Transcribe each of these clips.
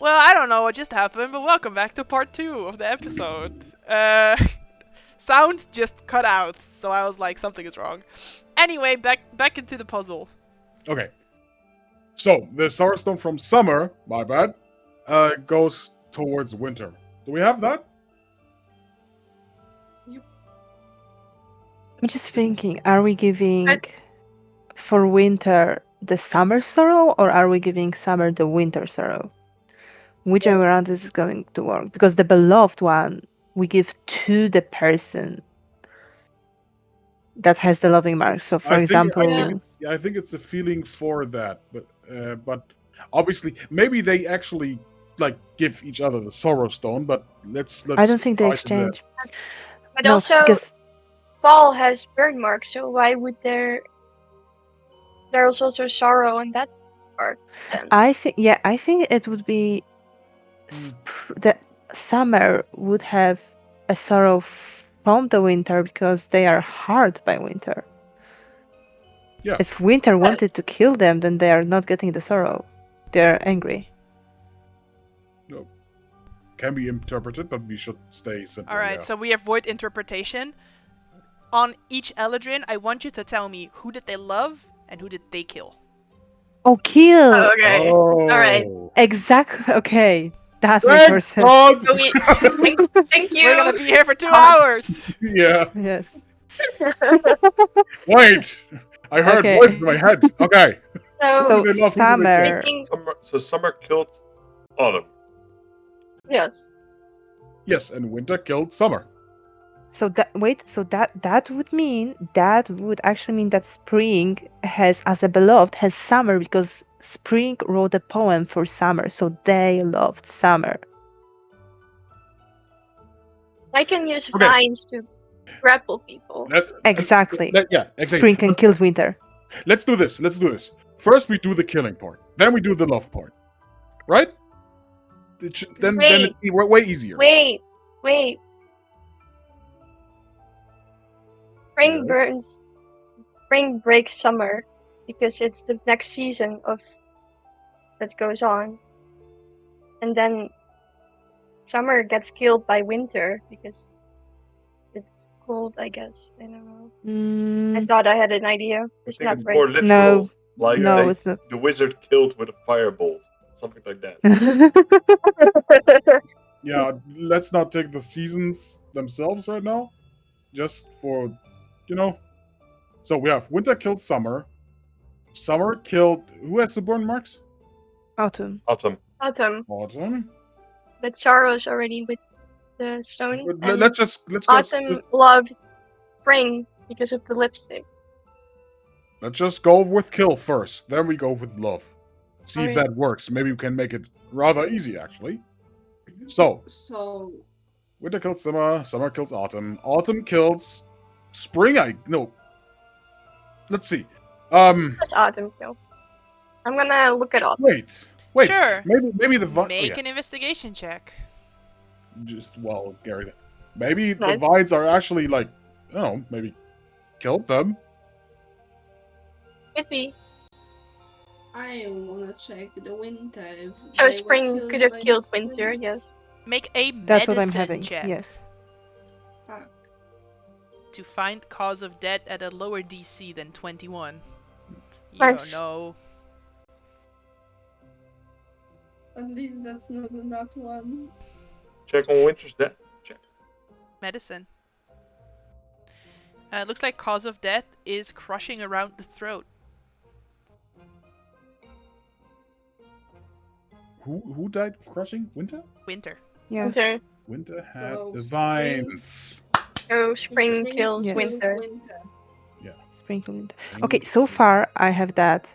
Well, I don't know what just happened, but welcome back to part 2 of the episode. Sound just cut out, so I was like, something is wrong. Anyway, back into the puzzle. Okay. So, the Solar Stone from summer, my bad, goes towards winter. Do we have that? I'm just thinking, are we giving for winter the summer sorrow, or are we giving summer the winter sorrow? Whichever round this is going to work. Because the beloved one, we give to the person that has the loving mark. So, for example... I think it's a feeling for that. But obviously, maybe they actually, like, give each other the Sorrow Stone, but let's I don't think they exchange. But No, also, because fall has burn marks, so why would there was also sorrow on that part then? I think it would be the summer would have a sorrow from the winter because they are hard by winter. Yeah. If winter wanted to kill them, then they are not getting the sorrow. They are angry. No. Can be interpreted, but we should stay simple. Alright, so we avoid interpretation. On each Eladrin, I want you to tell me who did they love and who did they kill. Oh, kill! Oh, okay. Alright. Exactly. Okay. That Thank makes sense. God! So thank you. We're gonna be here for 2 hours! Yeah. Yes. Wait! I heard Okay. voice in my head. Okay. So They love summer. So summer killed autumn. Yes. Yes, and winter killed summer. So that would actually mean that spring has, as a beloved, has summer because spring wrote a poem for summer, so they loved summer. I can use vines to grapple people. Exactly. Exactly. Spring can kill winter. Let's do this. First, we do the killing part. Then we do the love part. Right? Then it's way easier. Wait. Spring breaks summer because it's the next season that goes on. And then summer gets killed by winter because it's cold, I guess. I don't know. I thought I had an idea. It's not it's right. more literal. No. Like No, it's not. The wizard killed with a firebolt. Something like that. Yeah, let's not take the seasons themselves right now. Just for, So we have winter killed summer. Summer killed... Who has the burn marks? Autumn. Autumn. But sorrow's already with the stone. Let's Autumn loved spring because of the lipstick. Let's just go with kill first. Then we go with love. See if Alright. that works. Maybe we can make it rather easy, actually. So winter kills summer. Summer kills autumn. Autumn kills spring. Let's see. Just autumn kill. I'm gonna look it up. Wait. Sure. Maybe the Make an investigation check. Gary. Maybe the Nice. vines are actually maybe killed them. Could be. I wanna check the winter. So spring could have killed winter, yes. Make a That's what I'm medicine having. check Yes. Fuck. to find cause of death at a lower DC than 21. You Nice. don't know. At least that's not a nat one. Check on winter's death. Check. Medicine. Looks like cause of death is crushing around the throat. Who died of crushing? Winter? Winter. Yeah. Winter. Winter had So the vines. So spring kills Yes. winter. Spring to winter. Okay, so far I have that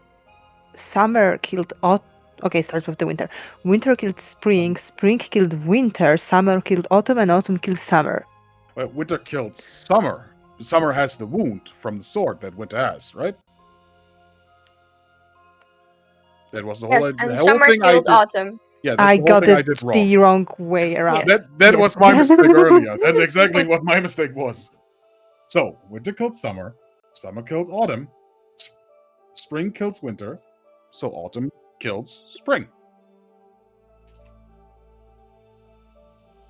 summer killed autumn. Okay, start with the winter. Winter killed spring, spring killed winter, summer killed autumn, and autumn killed summer. Well, winter killed summer. Summer has the wound from the sword that winter has, right? That was the whole, Yes, and the whole summer thing I killed did. autumn. Yeah, that's I the whole got thing I it did wrong. the wrong way around. Yeah. That Yes. was my mistake earlier. That's exactly what my mistake was. So, winter killed summer. Summer kills autumn. Spring kills winter. So autumn kills spring.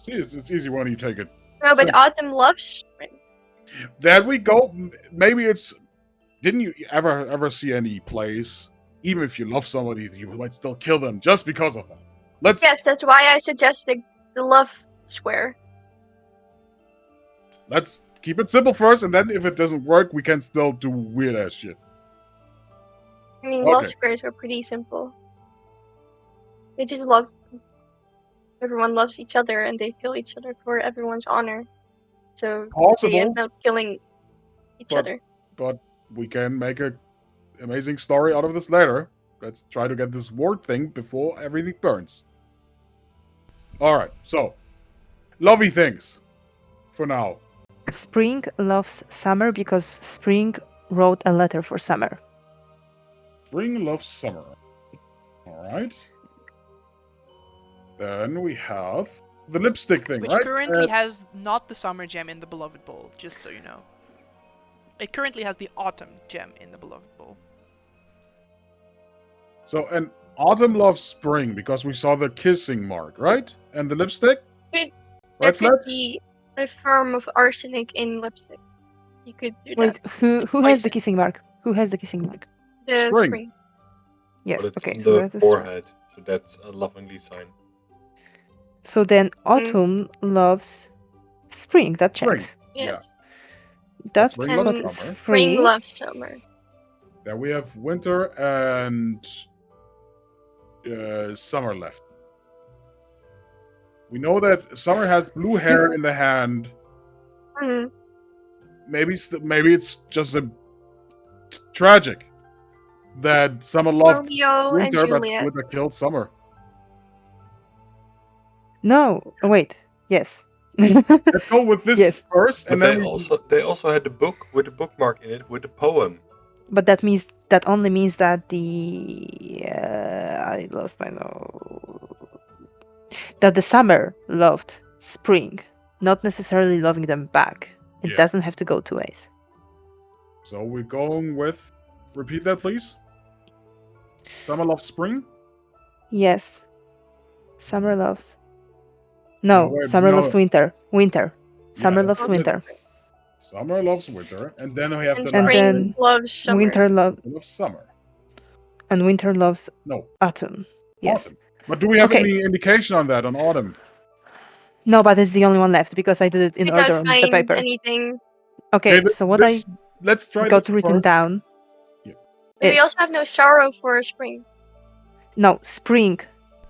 See, it's easy when you take it. No, but So- autumn loves spring. There we go. Maybe it's. Didn't you ever see any plays? Even if you love somebody, you might still kill them just because of that. Let's. Yes, that's why I suggested the love square. Let's keep it simple first, and then if it doesn't work, we can still do weird ass shit. I mean, love Okay. squares are pretty simple. They just love. Everyone loves each other, and they kill each other for everyone's honor. So they Possible, end up killing each But- other. but we can make a amazing story out of this later. Let's try to get this ward thing before everything burns. Alright, so lovey things for now. Spring loves summer because Spring wrote a letter for summer. Spring loves summer. Alright. Then we have the lipstick thing, Which right? currently has not the summer gem in the beloved bowl, just so you know. It currently has the autumn gem in the beloved bowl. So, and autumn loves spring because we saw the kissing mark, right? And the lipstick? There Right, could Fletch? be a form of arsenic in lipstick. You could do Wait, that. who has the Poison. kissing mark? Who has the kissing mark? The Spring. spring. Yes, But it's okay, on so the that is forehead, so that's a lovingly sign. So then autumn loves spring. That Spring. checks. Yes. That Spring spot loves is summer. Spring free. loves summer. Then we have winter and summer left. We know that summer has blue hair in the hand. Hmm. Maybe it's just a tragic that summer loved Romeo and winter, but Juliet. winter killed summer. No, wait. Yes. Let's go with this Yes. first, But and they then also had the book with the bookmark in it with the poem. But that only means that I lost my note. That the summer loved spring, not necessarily loving them back. It Yeah. doesn't have to go two ways. So we're going with. Repeat that, please. Summer loves spring. Yes. Summer loves. No, wait, summer no. loves winter. Winter. Summer Yeah, loves that's- winter. Summer loves winter, and then we have And the And last spring then loves summer. Winter loves summer. and winter loves No, autumn. Yes. autumn. But do we have Okay. any indication on that on autumn? No, but it's the only one left because I did it in Did order not on the find paper. anything. Okay, th- so what let's try I got this written first. down Yeah. We is also have no sorrow for spring. no spring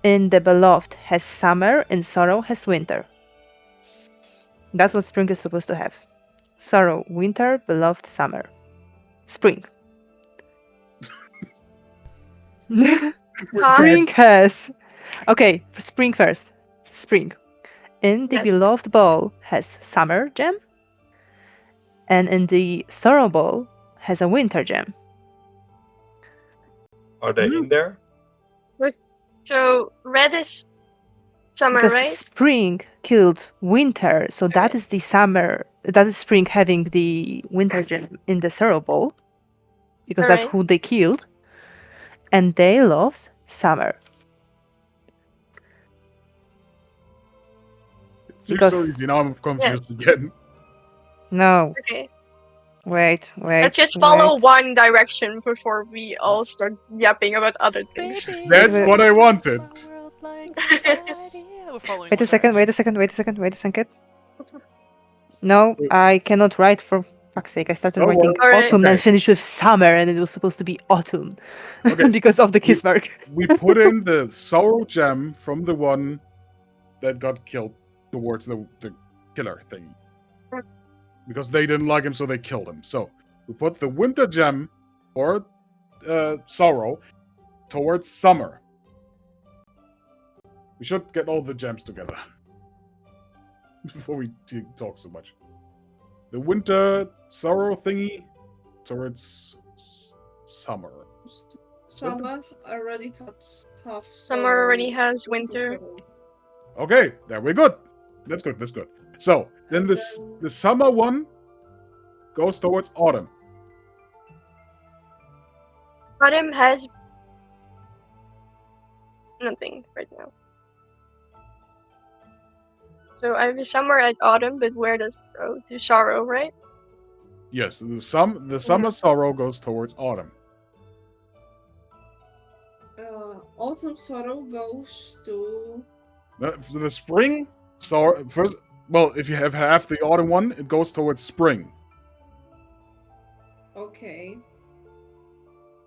in the beloved has summer and sorrow has winter. That's what spring is supposed to have. Sorrow, winter, beloved, summer. Spring. Spring has. Okay, spring first. Spring. In the Yes. beloved ball has summer gem. And in the sorrow ball has a winter gem. Are they Hmm. in there? So red is summer, Because right? spring killed winter, so that Okay. is the summer. That is spring having the winter gem in the sorrow ball. Because that's Alright. who they killed. And they loved summer. It seems so Because- easy. Now I'm confused again. No, Okay. wait. Let's just follow one direction before we all start yapping about other things. Baby, That's Wait. what I wanted. my world like nobody. We're following Wait a one second, direction. wait a second. No, I cannot write for fuck's sake. I started Oh, writing well. Alright. autumn Okay. and finished with summer, and it was supposed to be autumn. Okay. because of the kiss mark. We put in the sorrow gem from the one that got killed towards the killer thing. Because they didn't like him, so they killed him. So we put the winter gem or sorrow towards summer. We should get all the gems together before we talk so much. The winter sorrow thingy towards summer. Summer already has half. Summer already has winter. Okay, there we're good. That's good. That's good. So then And this then- the summer one goes towards autumn. Autumn has nothing right now. So I have a summer at autumn, but where does it go? To sorrow, right? Yes, the summer sorrow goes towards autumn. Autumn sorrow goes to. The spring sorrow first. Well, if you have half the autumn one, it goes towards spring. Okay.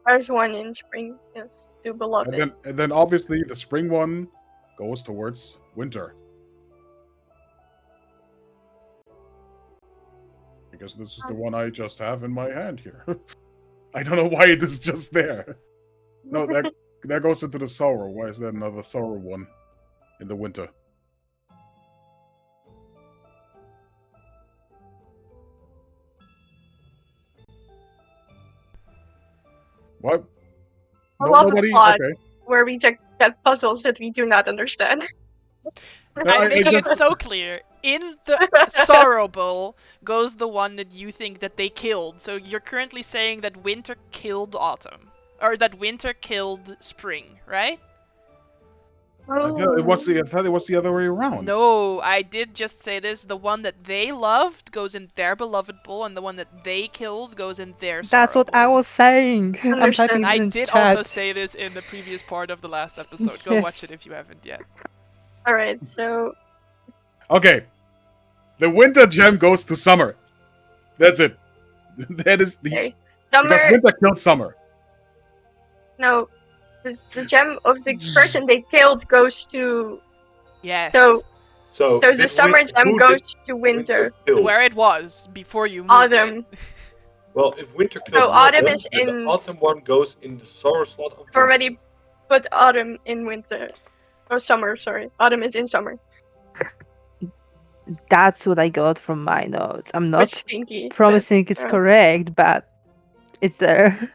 There's one in spring. Yes, to beloved. And then obviously the spring one goes towards winter. Because this is the one I just have in my hand here. I don't know why it is just there. No, that goes into the sorrow. Why is there another sorrow one in the winter? What? I No, love the nobody? plot Okay. where we just get puzzles that we do not understand. I'm making it so clear. In the Sorrow Bowl goes the one that you think that they killed. So you're currently saying that winter killed autumn. Or that winter killed spring, right? I thought it was the other way around. No, I did just say this. The one that they loved goes in their beloved bowl, and the one that they killed goes in their sorrow That's what I bowl. was saying. I'm Understood. typing this I in did chat. also say this in the previous part of the last episode. Go watch it Yes. if you haven't yet. Alright, so Okay. The winter gem goes to summer. That's it. That is the okay. because Summer winter killed summer. no. The gem of the person they killed goes to Yes. so the summer gem goes to winter. kill? Where it was before you moved Autumn. it. Well, if winter kills So autumn is then in- the autumn one goes in the sorrow slot of winter. Already put autumn in winter. Or summer, sorry. Autumn is in summer. That's what I got from my notes. I'm With not Stinky. promising it's yeah. correct, but it's there.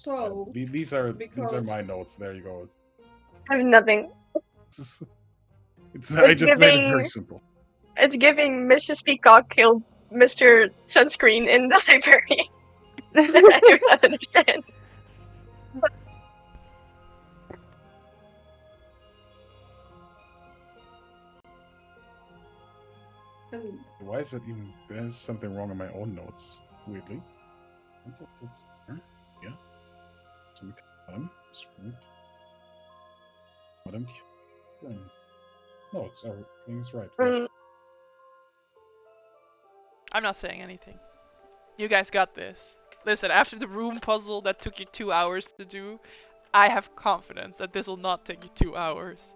So. These are Because- my notes. There you go. I have nothing. I just made it giving- very simple. It's giving Mrs. Peacock killed Mr. Sunscreen in the library. I do not understand. Why is it even? There's something wrong in my own notes. Weirdly. It's there. Yeah. Some spring. Autumn. No, it's everything's right. Yeah. Mm, I'm not saying anything. You guys got this. Listen, after the room puzzle that took you 2 hours to do, I have confidence that this will not take you 2 hours.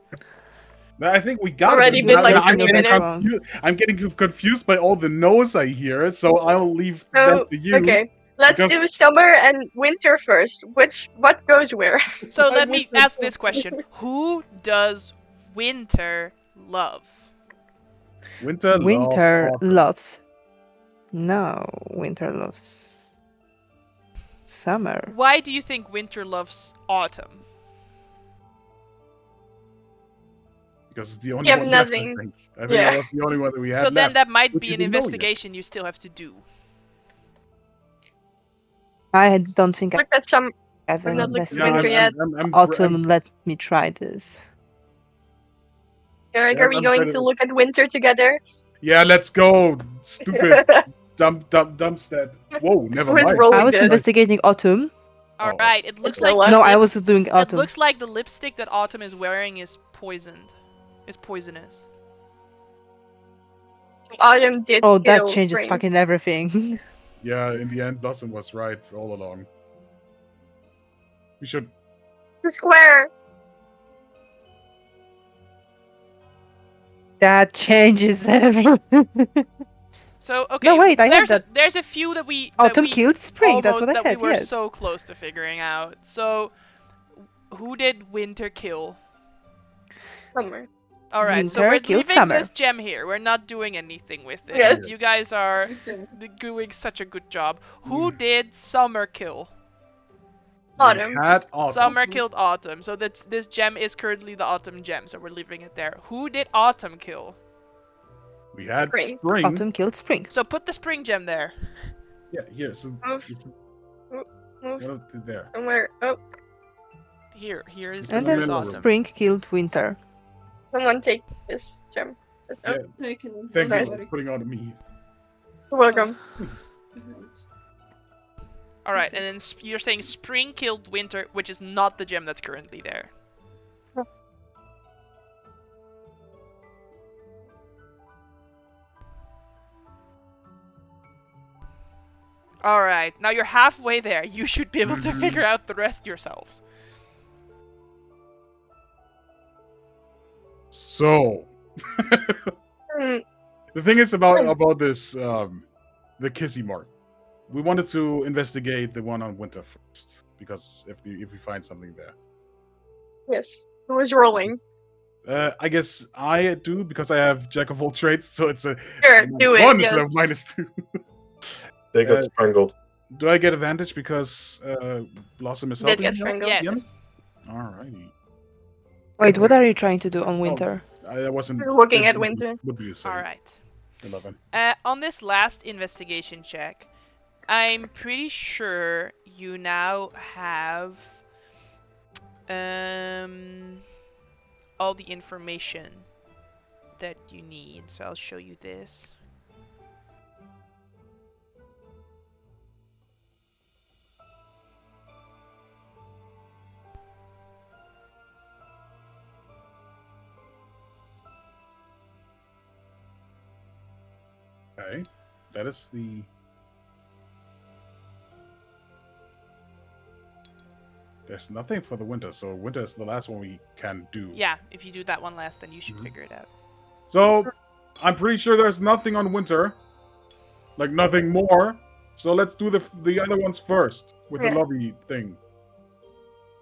I think we got Already it. been Now- like now I'm 20 getting minutes. I'm getting confused by all the no's I hear, so I'll leave So, that to you. okay. Let's because- do summer and winter first. What goes where? So I let me wish I ask could. this question. Who does winter love? Winter Winter autumn. loves. No, winter loves summer. Why do you think winter loves autumn? Because it's the only You have one left, nothing. I think. I think Yeah. that's the only one that we have So then left. that might which be you an didn't know yet. investigation you still have to do. I don't think I Look at some. have We're not looking invested winter yet. autumn. Let me try this. Garrick, Yeah, are we I'm going ready to to- look at winter together? Yeah, let's go. Stupid dumpstead. Whoa, never With mind. roll- I was good. investigating autumn. Oh, Alright, it looks So like what? the No, I lip- was doing it autumn. looks like the lipstick that Autumn is wearing is poisoned. Is poisonous. Autumn did Oh, that kill changes spring. fucking everything. Yeah, in the end, Blossom was right all along. We should. The square. That changes everything. So okay, No, wait, I had there's that. there's a few that we Autumn killed spring. That's almost what I that had. we were Yes. so close to figuring out. So who did winter kill? Summer. Alright, so Winter we're killed leaving summer. this gem here. We're not doing anything with it. Yes. You guys are Okay. doing such a good job. Who did summer kill? Autumn. We had autumn. Summer killed autumn. So this gem is currently the autumn gem, so we're leaving it there. Who did autumn kill? We had Spring. spring. Autumn killed spring. So put the spring gem there. Yeah, here. So Move. it's Move there. somewhere. Oh, Here is And the then middle autumn. room. spring killed winter. Someone take this gem. Yeah, Taking it. thank Nice. you for putting on me. You're welcome. All right, Okay. and then you're saying spring killed winter, which is not the gem that's currently there. All right, now you're halfway there. You should be able to figure out the rest yourselves. So, Hmm, the thing is about this the Kissy mark. We wanted to investigate the one on winter first because if we find something there, yes. Who was rolling? I guess I do because I have jack of all trades, so it's a Sure, do it. one Yes. instead of -2. They got Uh, strangled. Do I get advantage because Blossom is Did helping get me out? strangled. Yes. Yeah. Alrighty. Wait, what are you trying to do on winter? I wasn't We're looking at it winter. Would be the same. All right. 11. On this last investigation check, I'm pretty sure you now have all the information that you need. So I'll show you this. Okay. That is the. There's nothing for the winter, so winter is the last one we can do. Yeah, if you do that one last, then you should Mhm. figure it out. So, I'm pretty sure there's nothing on winter. Like, nothing more. So let's do the other ones first, with Okay. the lobby thing.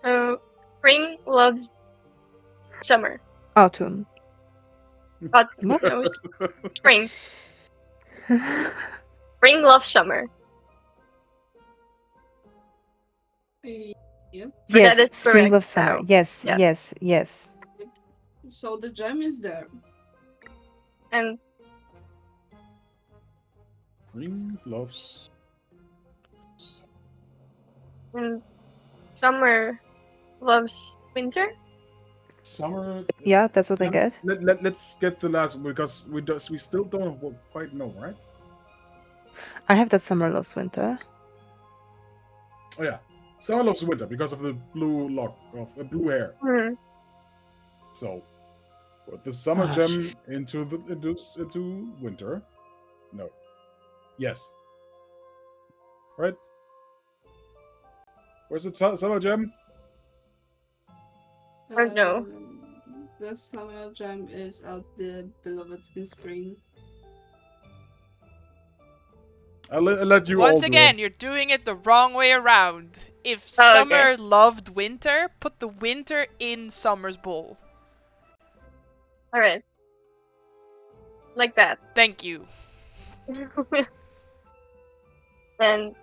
So, spring loves summer. Autumn. But What? no, spring. Spring loves summer. Yep. But that Yes, is spring correct loves summer. now. Yes, Yeah. yes, yes. So the gem is there. And Spring loves. and summer loves winter. Summer. Yeah, that's what I Yeah, get. Let's get the last one because we still don't quite know, right? I have that summer loves winter. Oh yeah, summer loves winter because of the blue lock of blue hair. Hmm. So, put the summer Oh, gem jeez. into winter. No. Yes. Right. Where's the summer gem? No. The summer gem is at the beloved in spring. I'll let you Once all do again, it. you're doing it the wrong way around. If Oh, okay. summer loved winter, put the winter in summer's bowl. All right. Like that. Thank you. And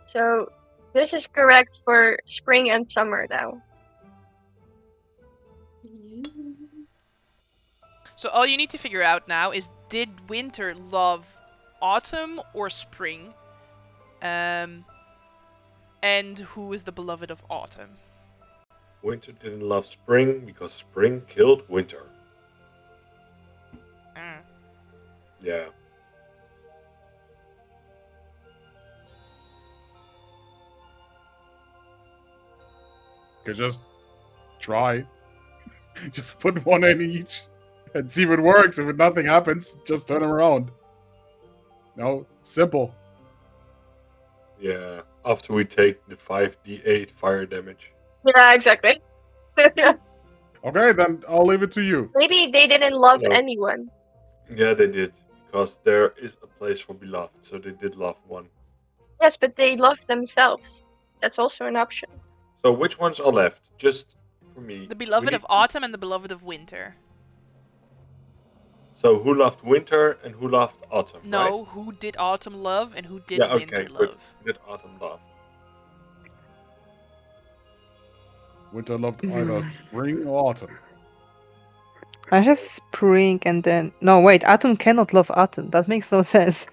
so this is correct for spring and summer now. So all you need to figure out now is, did winter love autumn or spring? And who is the beloved of autumn? Winter didn't love spring because spring killed winter. Mm. Yeah. Okay, just try. Just put one in each and see if it works. If nothing happens, just turn them around. No, simple. Yeah. After we take the 5d8 fire damage. Yeah, exactly. Okay, then I'll leave it to you. Maybe they didn't love No. anyone. Yeah, they did. Because there is a place for beloved, so they did love one. Yes, but they love themselves. That's also an option. So which ones are left? Just for me. The beloved we of need- autumn and the beloved of winter. So who loved winter and who loved autumn? No, Right? who did autumn love and who did Yeah, winter okay, good. love? Did autumn love? Winter loved either spring or autumn. I have spring and then no wait, autumn cannot love autumn. That makes no sense.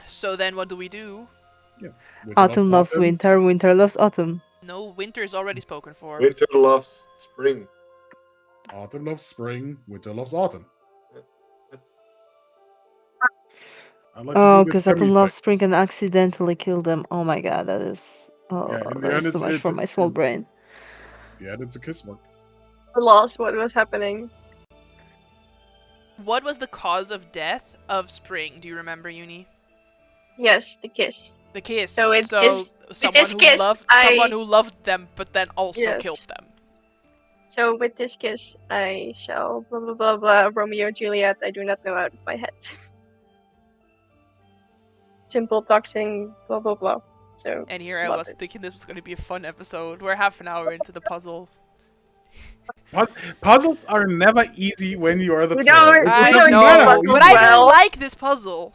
So then what do we do? Winter Autumn loved loves winter, winter loves autumn. No, winter is already spoken for. Winter loves spring. Autumn loves spring, winter loves autumn. I'd like to Oh, do this because I Demi don't love thing. spring and accidentally kill them. Oh my god, that is. Oh, Yeah, in the that end, is too much for my small brain. Yeah, it's a kiss mark. I lost what was happening. What was the cause of death of Spring? Do you remember, Uni? Yes, the kiss. The kiss. So it so is- someone this who kiss, loved I- someone who loved them, but then also Yes. killed them. So with this kiss, I shall blah blah blah blah Romeo Juliet. I do not know out of my head. Simple toxing blah blah blah. So And here I love was it. thinking this was going to be a fun episode. We're half an hour into the puzzle. Puzzles are never easy when you are the We player. don't- It I doesn't know, matter how know, easy but it I is. really well. like this puzzle.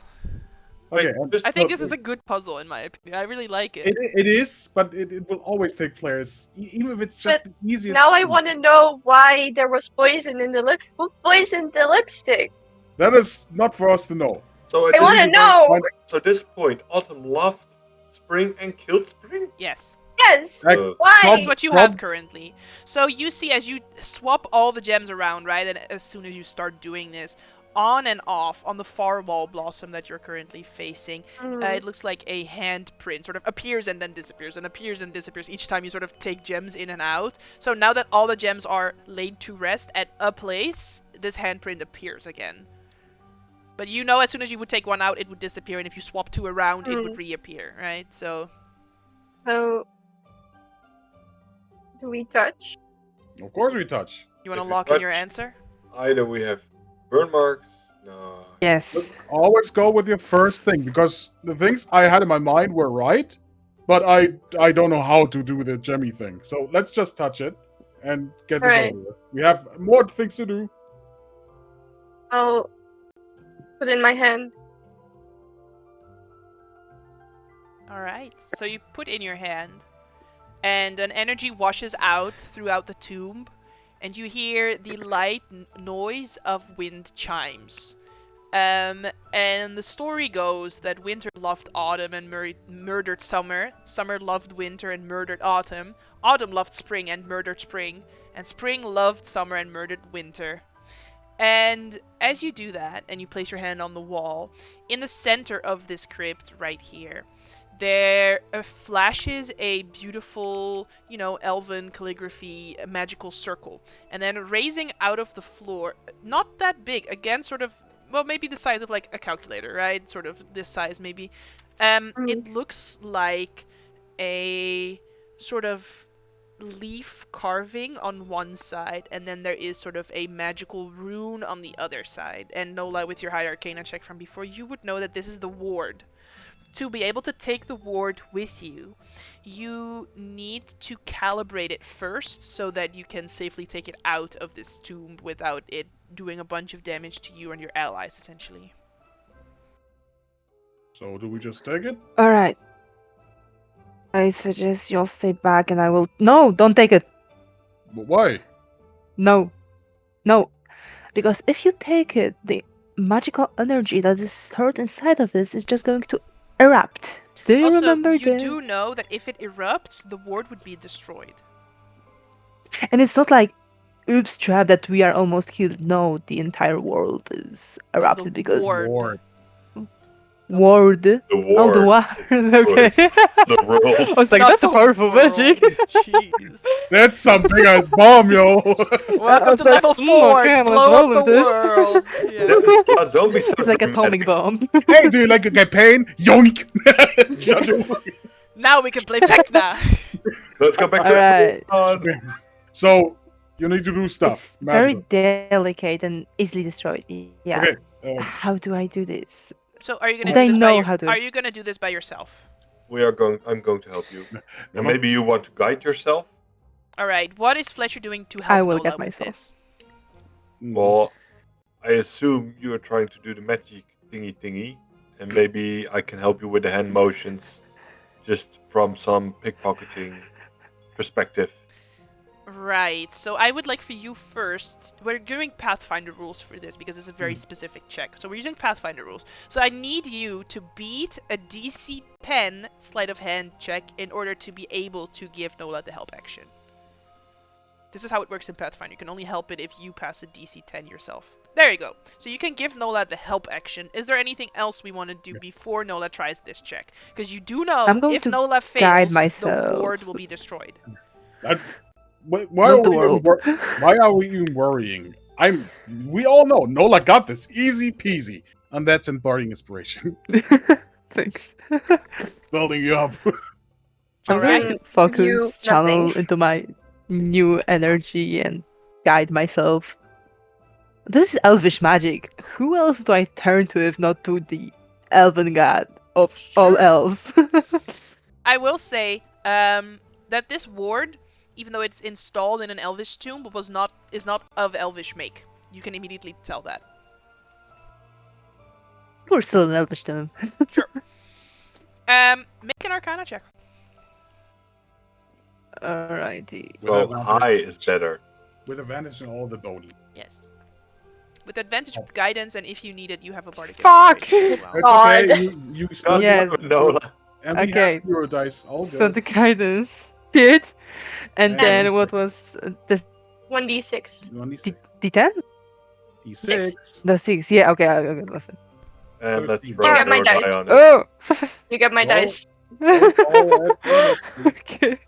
Okay, Just I think this so- is a good puzzle in my opinion. I really like it. it is, but it will always take players, even if it's just the easiest. Now I thing. want to know why there was poison in the lip. Who poisoned the lipstick? That is not for us to know. So at I this want to point- know. So at this point, Autumn loved Spring and killed Spring. Yes. Yes. Like, Why? That's what you have Prob- currently. So you see as you swap all the gems around, right? And as soon as you start doing this, on and off on the far wall blossom that you're currently facing, it looks like a handprint sort of appears and then disappears and appears and disappears each time you sort of take gems in and out. So now that all the gems are laid to rest at a place, this handprint appears again. But you know as soon as you would take one out, it would disappear, and if you swap two around, it would reappear, right? So So do we touch? Of course we touch. you want to If you lock in your touch- answer? Either we have burn marks. No. Yes. Always go with your first thing, because the things I had in my mind were right, but I don't know how to do the gemmy thing. So let's just touch it and get this Alright. over with. We have more things to do. I'll put in my hand. Alright, so you put in your hand, and an energy washes out throughout the tomb, and you hear the light noise of wind chimes. And the story goes that winter loved autumn and murdered summer. Summer loved winter and murdered autumn. Autumn loved spring and murdered spring. And spring loved summer and murdered winter. And as you do that, and you place your hand on the wall, in the center of this crypt right here, there flashes a beautiful, elven calligraphy, magical circle. And then raising out of the floor, not that big, again, sort of, well, maybe the size of like a calculator, right? Sort of this size, maybe. It looks like a sort of leaf carving on one side, and then there is sort of a magical rune on the other side. And Nola, with your high arcana check from before, you would know that this is the ward. To be able to take the ward with you, you need to calibrate it first so that you can safely take it out of this tomb without it doing a bunch of damage to you and your allies, essentially. So do we just take it? All right. I suggest you'll stay back, and I will. No, don't take it. But why? No, no, because if you take it, the magical energy that is stored inside of this is just going to erupt. Do you Also, remember you the? do know that if it erupts, the ward would be destroyed. And it's not like, oops, trap that we are almost killed. No, the entire world is erupted because ward. Ward. ward. The war. Oh, the war. Okay. The world. I was like, Not that's a the powerful world. magic. Jeez. That's some big ass bomb, yo. Welcome was to like, level 4. okay, let's Blow roll up with the this. world. Yeah. Don't be so It's like atomic dramatic. bomb. Hey, do you like to get pain? Yoink! Shut your- Now we can play Vecna. Let's go back to Alright. So you need to do stuff. It's very Magical. delicate and easily destroyed. Yeah. Okay. How do I do this? So are you gonna They do this know by how to- Are you gonna do this by yourself? I'm going to help you. And maybe you want to guide yourself? All right. What is Fletcher doing to help I will Nola get with myself. this? Well, I assume you are trying to do the magic thingy, and maybe I can help you with the hand motions, just from some pickpocketing perspective. Right. So I would like for you first. We're doing Pathfinder rules for this because it's a very specific check. So we're using Pathfinder rules. So I need you to beat a DC 10 sleight of hand check in order to be able to give Nola the help action. This is how it works in Pathfinder. You can only help it if you pass a DC 10 yourself. There you go. So you can give Nola the help action. Is there anything else we want to do before Nola tries this check? Because you do know I'm going if to Nola guide fails, the myself. ward will be destroyed. Why Not are the we world. why are we even worrying? We all know Nola got this easy peasy, and that's in Bardic Inspiration. Thanks. Building you up. I'm going Alright. to You focus, channel nothing. into my new energy and guide myself. This is elvish magic. Who else do I turn to if not to the elven god of all Sure. elves? I will say that this ward, even though it's installed in an elvish tomb, is not of elvish make. You can immediately tell that. We're still in elvish tomb. Sure. Make an Arcana check. Alrighty. So high is better. With advantage in all the Doni. Yes. With advantage with guidance, and if you need it, you have a bardic Fuck! inspiration as well. It's God. okay. You still Yes. got Nola. and we Okay. have hero dice. All So good. the guidance hit, and And then what six. was the 1d6. You only D10? D6. The 6. Yeah. Okay. Okay. Listen. And let's 13. roll You got my or dice. die on it. Oh. You get my Roll. dice. Okay.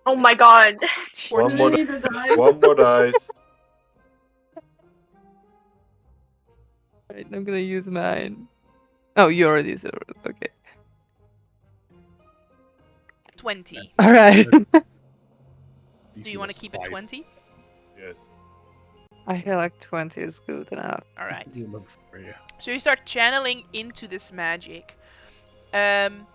Oh my god. One more, Really, the die? one more dice. Right, I'm gonna use mine. Oh, you already used it. Okay. 20. All right. Do you want to keep it 20? Yes. I feel like 20 is good enough. Alright. You look for you. So you start channeling into this magic. And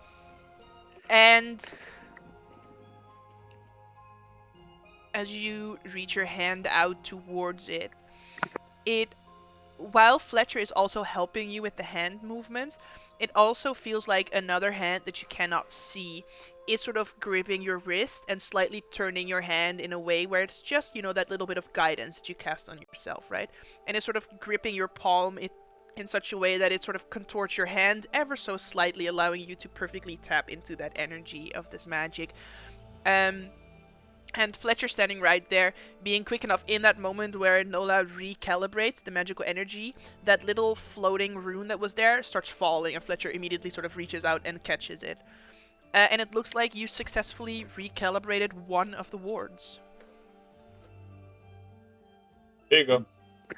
as you reach your hand out towards it, while Fletcher is also helping you with the hand movements, it also feels like another hand that you cannot see is sort of gripping your wrist and slightly turning your hand in a way where it's just, that little bit of guidance that you cast on yourself, right? And it's sort of gripping your palm in such a way that it sort of contorts your hand ever so slightly, allowing you to perfectly tap into that energy of this magic. And Fletcher standing right there, being quick enough in that moment where Nola recalibrates the magical energy, that little floating rune that was there starts falling, and Fletcher immediately sort of reaches out and catches it. And it looks like you successfully recalibrated one of the wards. Here you go.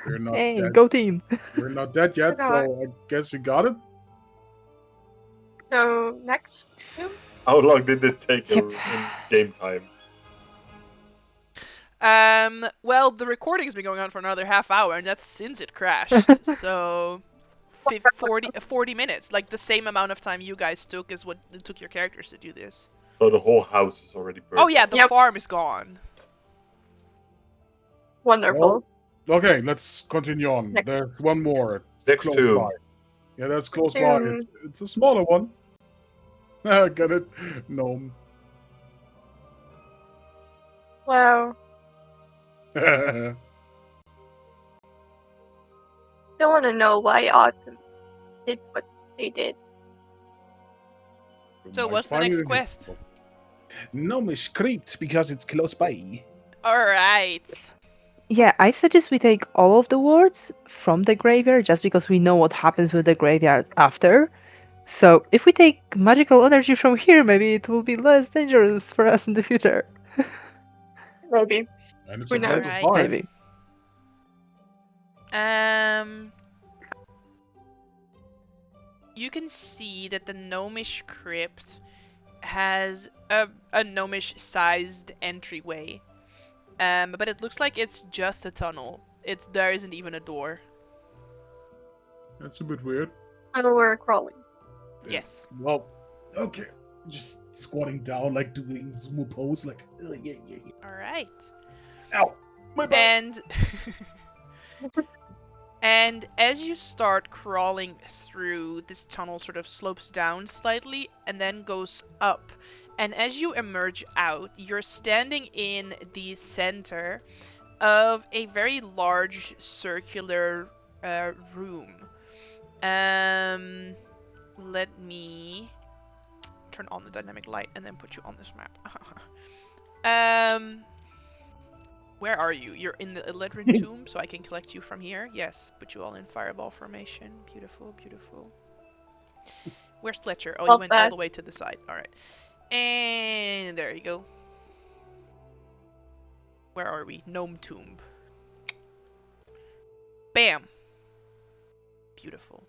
We're not Hey, dead. go team! We're not dead yet, so I guess you got it. So, next. How long did it take Yep. in game time? Well, the recording's been going on for another half hour, and that's since it crashed. So, 40 minutes, like the same amount of time you guys took as what it took your characters to do this. So the whole house is already burned. Oh yeah, the Yep. farm is gone. Wonderful. Okay, let's continue on. Next. There's one more. It's Next close tomb. by. Yeah, that's close by. Tomb. It's a smaller one. Get it? Gnome. Wow. Still want to know why Autumn did what they did. So Might what's the find next it in quest? here. Gnomish creeped because it's close by. Alright. Yeah, I suggest we take all of the wards from the graveyard just because we know what happens with the graveyard after. So if we take magical energy from here, maybe it will be less dangerous for us in the future. Maybe. And it's Who a close knows? by. Maybe. You can see that the gnomish crypt has a gnomish-sized entryway. But it looks like it's just a tunnel. There isn't even a door. That's a bit weird. Oh, we're crawling. Yes. Well, okay. Just squatting down, like doing sumo pose, like, yeah. Alright. Ow! My back! And and as you start crawling through, this tunnel sort of slopes down slightly and then goes up. And as you emerge out, you're standing in the center of a very large circular room. Let me turn on the dynamic light and then put you on this map. Where are you? You're in the Illiterate Tomb, so I can collect you from here. Yes, put you all in fireball formation. Beautiful, beautiful. Where's Fletcher? Oh, he Not went all bad. the way to the side. All right. And there you go. Where are we? Gnome Tomb. Bam! Beautiful.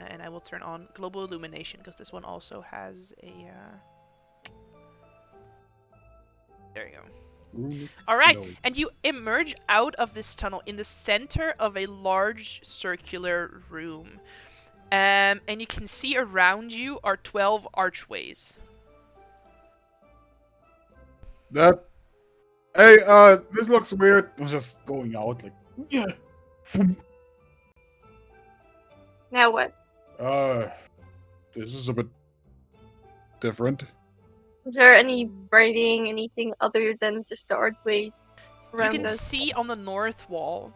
And I will turn on Global Illumination, because this one also has a... There you go. Alright, No. and you emerge out of this tunnel in the center of a large circular room. And you can see around you are 12 archways. That. Hey, this looks weird. I was just going out like, yeah. Phoom. Now what? This is a bit different. Is there any writing, anything other than just the archway You around can us? see on the north wall,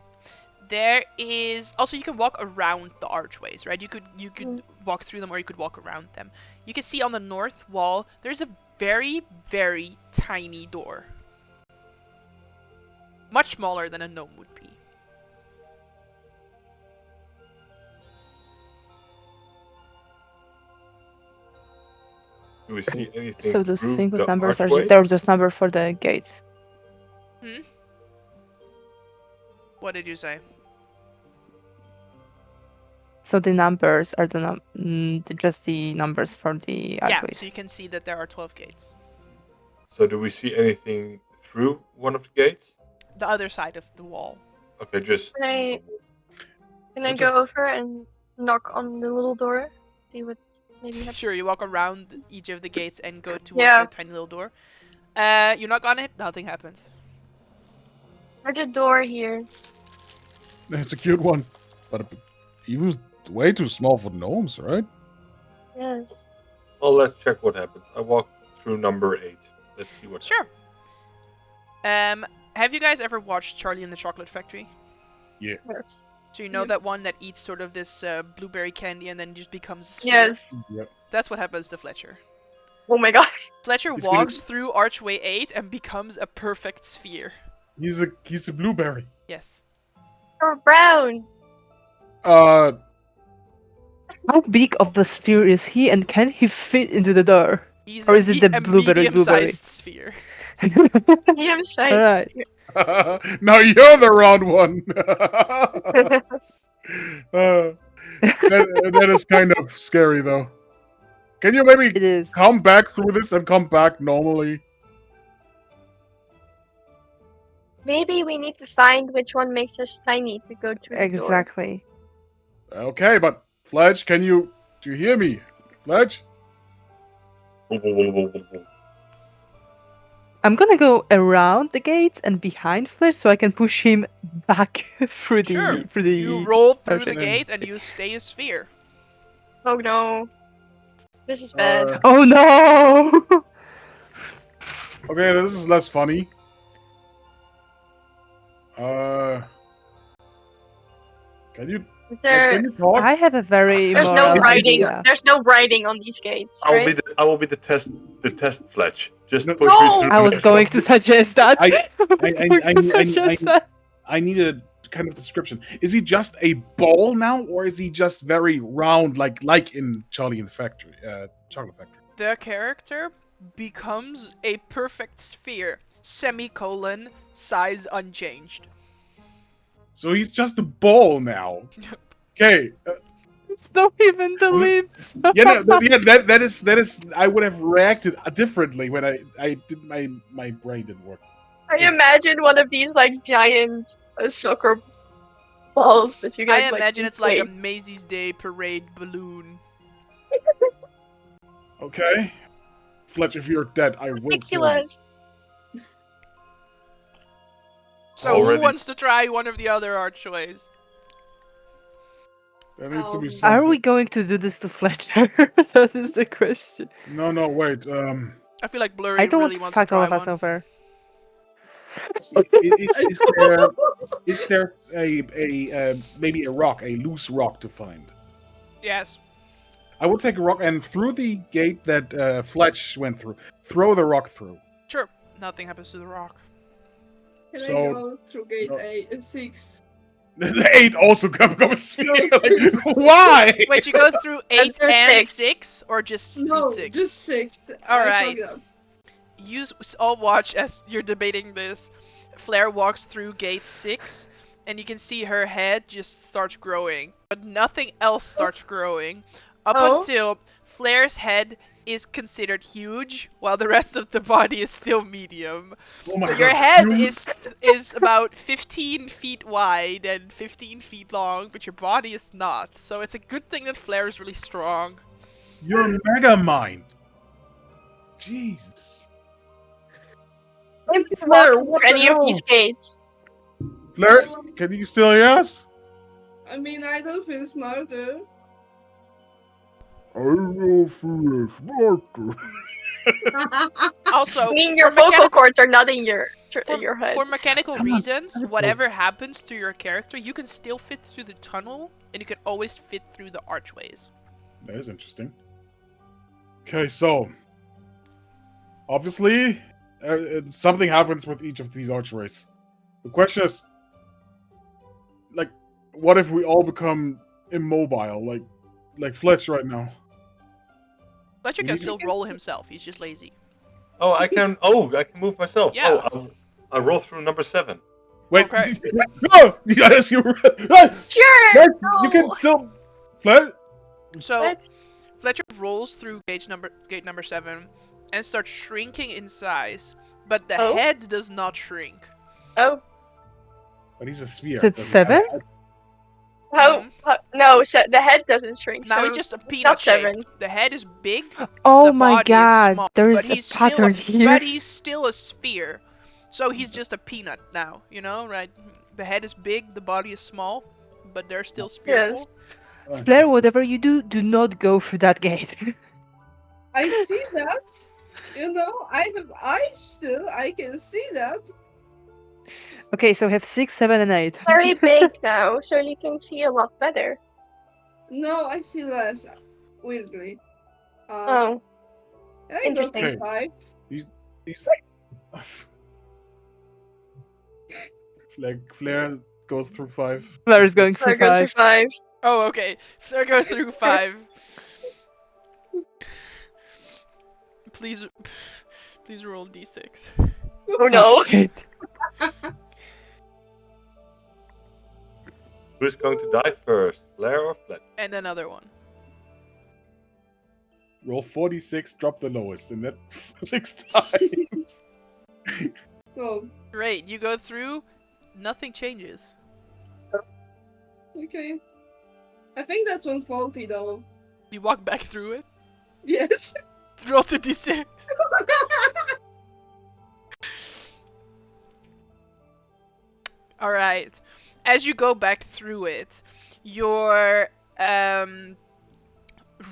there is... Also, you can walk around the archways, right? You could walk through them or you could walk around them. You can see on the north wall, there's a very, very tiny door. Much smaller than a gnome would be. Do we see anything So those through thing with the numbers archway? they're just number for the gates. What did you say? So the numbers are just the numbers for the Yeah, archways. so you can see that there are 12 gates. So do we see anything through one of the gates? The other side of the wall. Okay, just... Can I go over and knock on the little door? See what maybe happens? Sure, you walk around each of the gates and go towards Yeah. the tiny little door. You knock on it, nothing happens. There's a door here. It's a cute one, but even way too small for gnomes, right? Yes. Well, let's check what happens. I walk through number 8. Let's see what Sure. Have you guys ever watched Charlie and the Chocolate Factory? Yes. So you know Yeah. that one that eats sort of this blueberry candy and then just becomes a sphere? Yes. Yep. That's what happens to Fletcher. Oh my god. Fletcher He's gonna- walks through Archway 8 and becomes a perfect sphere. He's a blueberry. Yes. Or brown. Uh, How big of the sphere is he, and can he fit into the door? He's Or is it the a blueberry? medium-sized sphere. Medium size. Alright. now you're the round one. That is kind of scary, though. Can you maybe It is. come back through this and come back normally? Maybe we need to find which one makes us tiny to go through the door. Exactly. Okay, but Fletch, do you hear me? Fletch? I'm gonna go around the gates and behind Fletch so I can push him back through Sure. the You roll through the Okay. gate and you stay a sphere. Oh no. This is bad. Oh no! Okay, this is less funny. Can you Is there... talk? I have a very There's no immoral writing. idea. There's no writing on these gates, I will right? be the test Fletch. Just No. push No! me through I the was next going one. to suggest that. I- was I- going I- to I- suggest I- that. I need a kind of description. Is he just a ball now, or is he just very round, like in Charlie and the Factory, Chocolate Factory? The character becomes a perfect sphere. Semicolon, size unchanged. So he's just a ball now. Okay. It's not even the lips. Yeah, no, yeah. That is. I would have reacted differently when I did my brain didn't work. I imagine one of these like giant soccer balls that you I get. imagine it's like a inflate. Macy's Day parade balloon. Okay. Fletch, if you're dead, I will kill you. Ridiculous. So Already. who wants to try one of the other archways? There needs to be Are something. Are we going to do this to Fletcher? That is the question. No, wait. I feel like Blurry I don't really want wants to to fuck all try of us one. over. Is there a maybe a rock, a loose rock to find? Yes. I will take a rock and through the gate that Fletch went through. Throw the rock through. Sure. Nothing happens to the rock. Can I So- go through gate no. 6? The 8 also become a sphere. Like, why? Wait, you go through 8 through and six. 6, or just through No, 6? just 6. Alright. I fucked up. You all watch as you're debating this. Flair walks through gate 6, and you can see her head just starts growing, but nothing else starts growing up Oh. until Flair's head is considered huge, while the rest of the body is still medium. Oh my So God. your head You- is about 15 feet wide and 15 feet long, but your body is not. So it's a good thing that Flair is really strong. You're mega mind. Jesus. If you Flair, walk what through the any of hell? these gates. Flair, can you still hear us? I mean, I don't feel smarter. I will feel smarter. Also, I mean, your for vocal mechanic- cords are not in your for, your head. for mechanical Come on, reasons, Purple. whatever happens to your character, you can still fit through the tunnel, and you can always fit through the archways. That is interesting. Okay, so obviously something happens with each of these archways. The question is, like, what if we all become immobile, like Fletcher right now? Fletcher We can need to- still roll himself, he's just lazy. Oh, I can. Oh, I can move myself. Yeah. Oh, I roll through number 7. Wait, Okay. no, yes, you. Sure. Fletcher, No. you can still, Fletcher. So What? Fletcher rolls through gate number 7 and starts shrinking in size, but the Oh. head does not shrink. Oh. But he's a sphere. Is it doesn't have a 7? head. How? Mhm. No, so the head doesn't shrink. Now so he's just a it's peanut not shape. 7. The head is big, Oh the my body is god, small, there but is a he's pattern still here. But he's still a sphere, so he's just a peanut now. You know, right? The head is big, the body is small, but they're still spherical. Yes. Oh, Flair, jeez. whatever you do, do not go through that gate. I see that. You know, I have eyes still. I can see that. Okay, so we have 6, 7, and 8. Very big now, so you can see a lot better. No, I see less. Weirdly. Oh. Can I go interesting. through Okay. 5? He's... like Flair goes through 5. Flair is going There through goes 5. your 5. Oh, okay. Flair goes through 5. Please, please roll d6. Oh no. Shit. Who's going to die first, Flair or Fletcher? And another one. Roll 46, drop the lowest, and that 6 times. Oh, Great, you go through, nothing changes. okay. I think that's one faulty though. You walk back through it, Yes. roll to d6. Alright. As you go back through it, your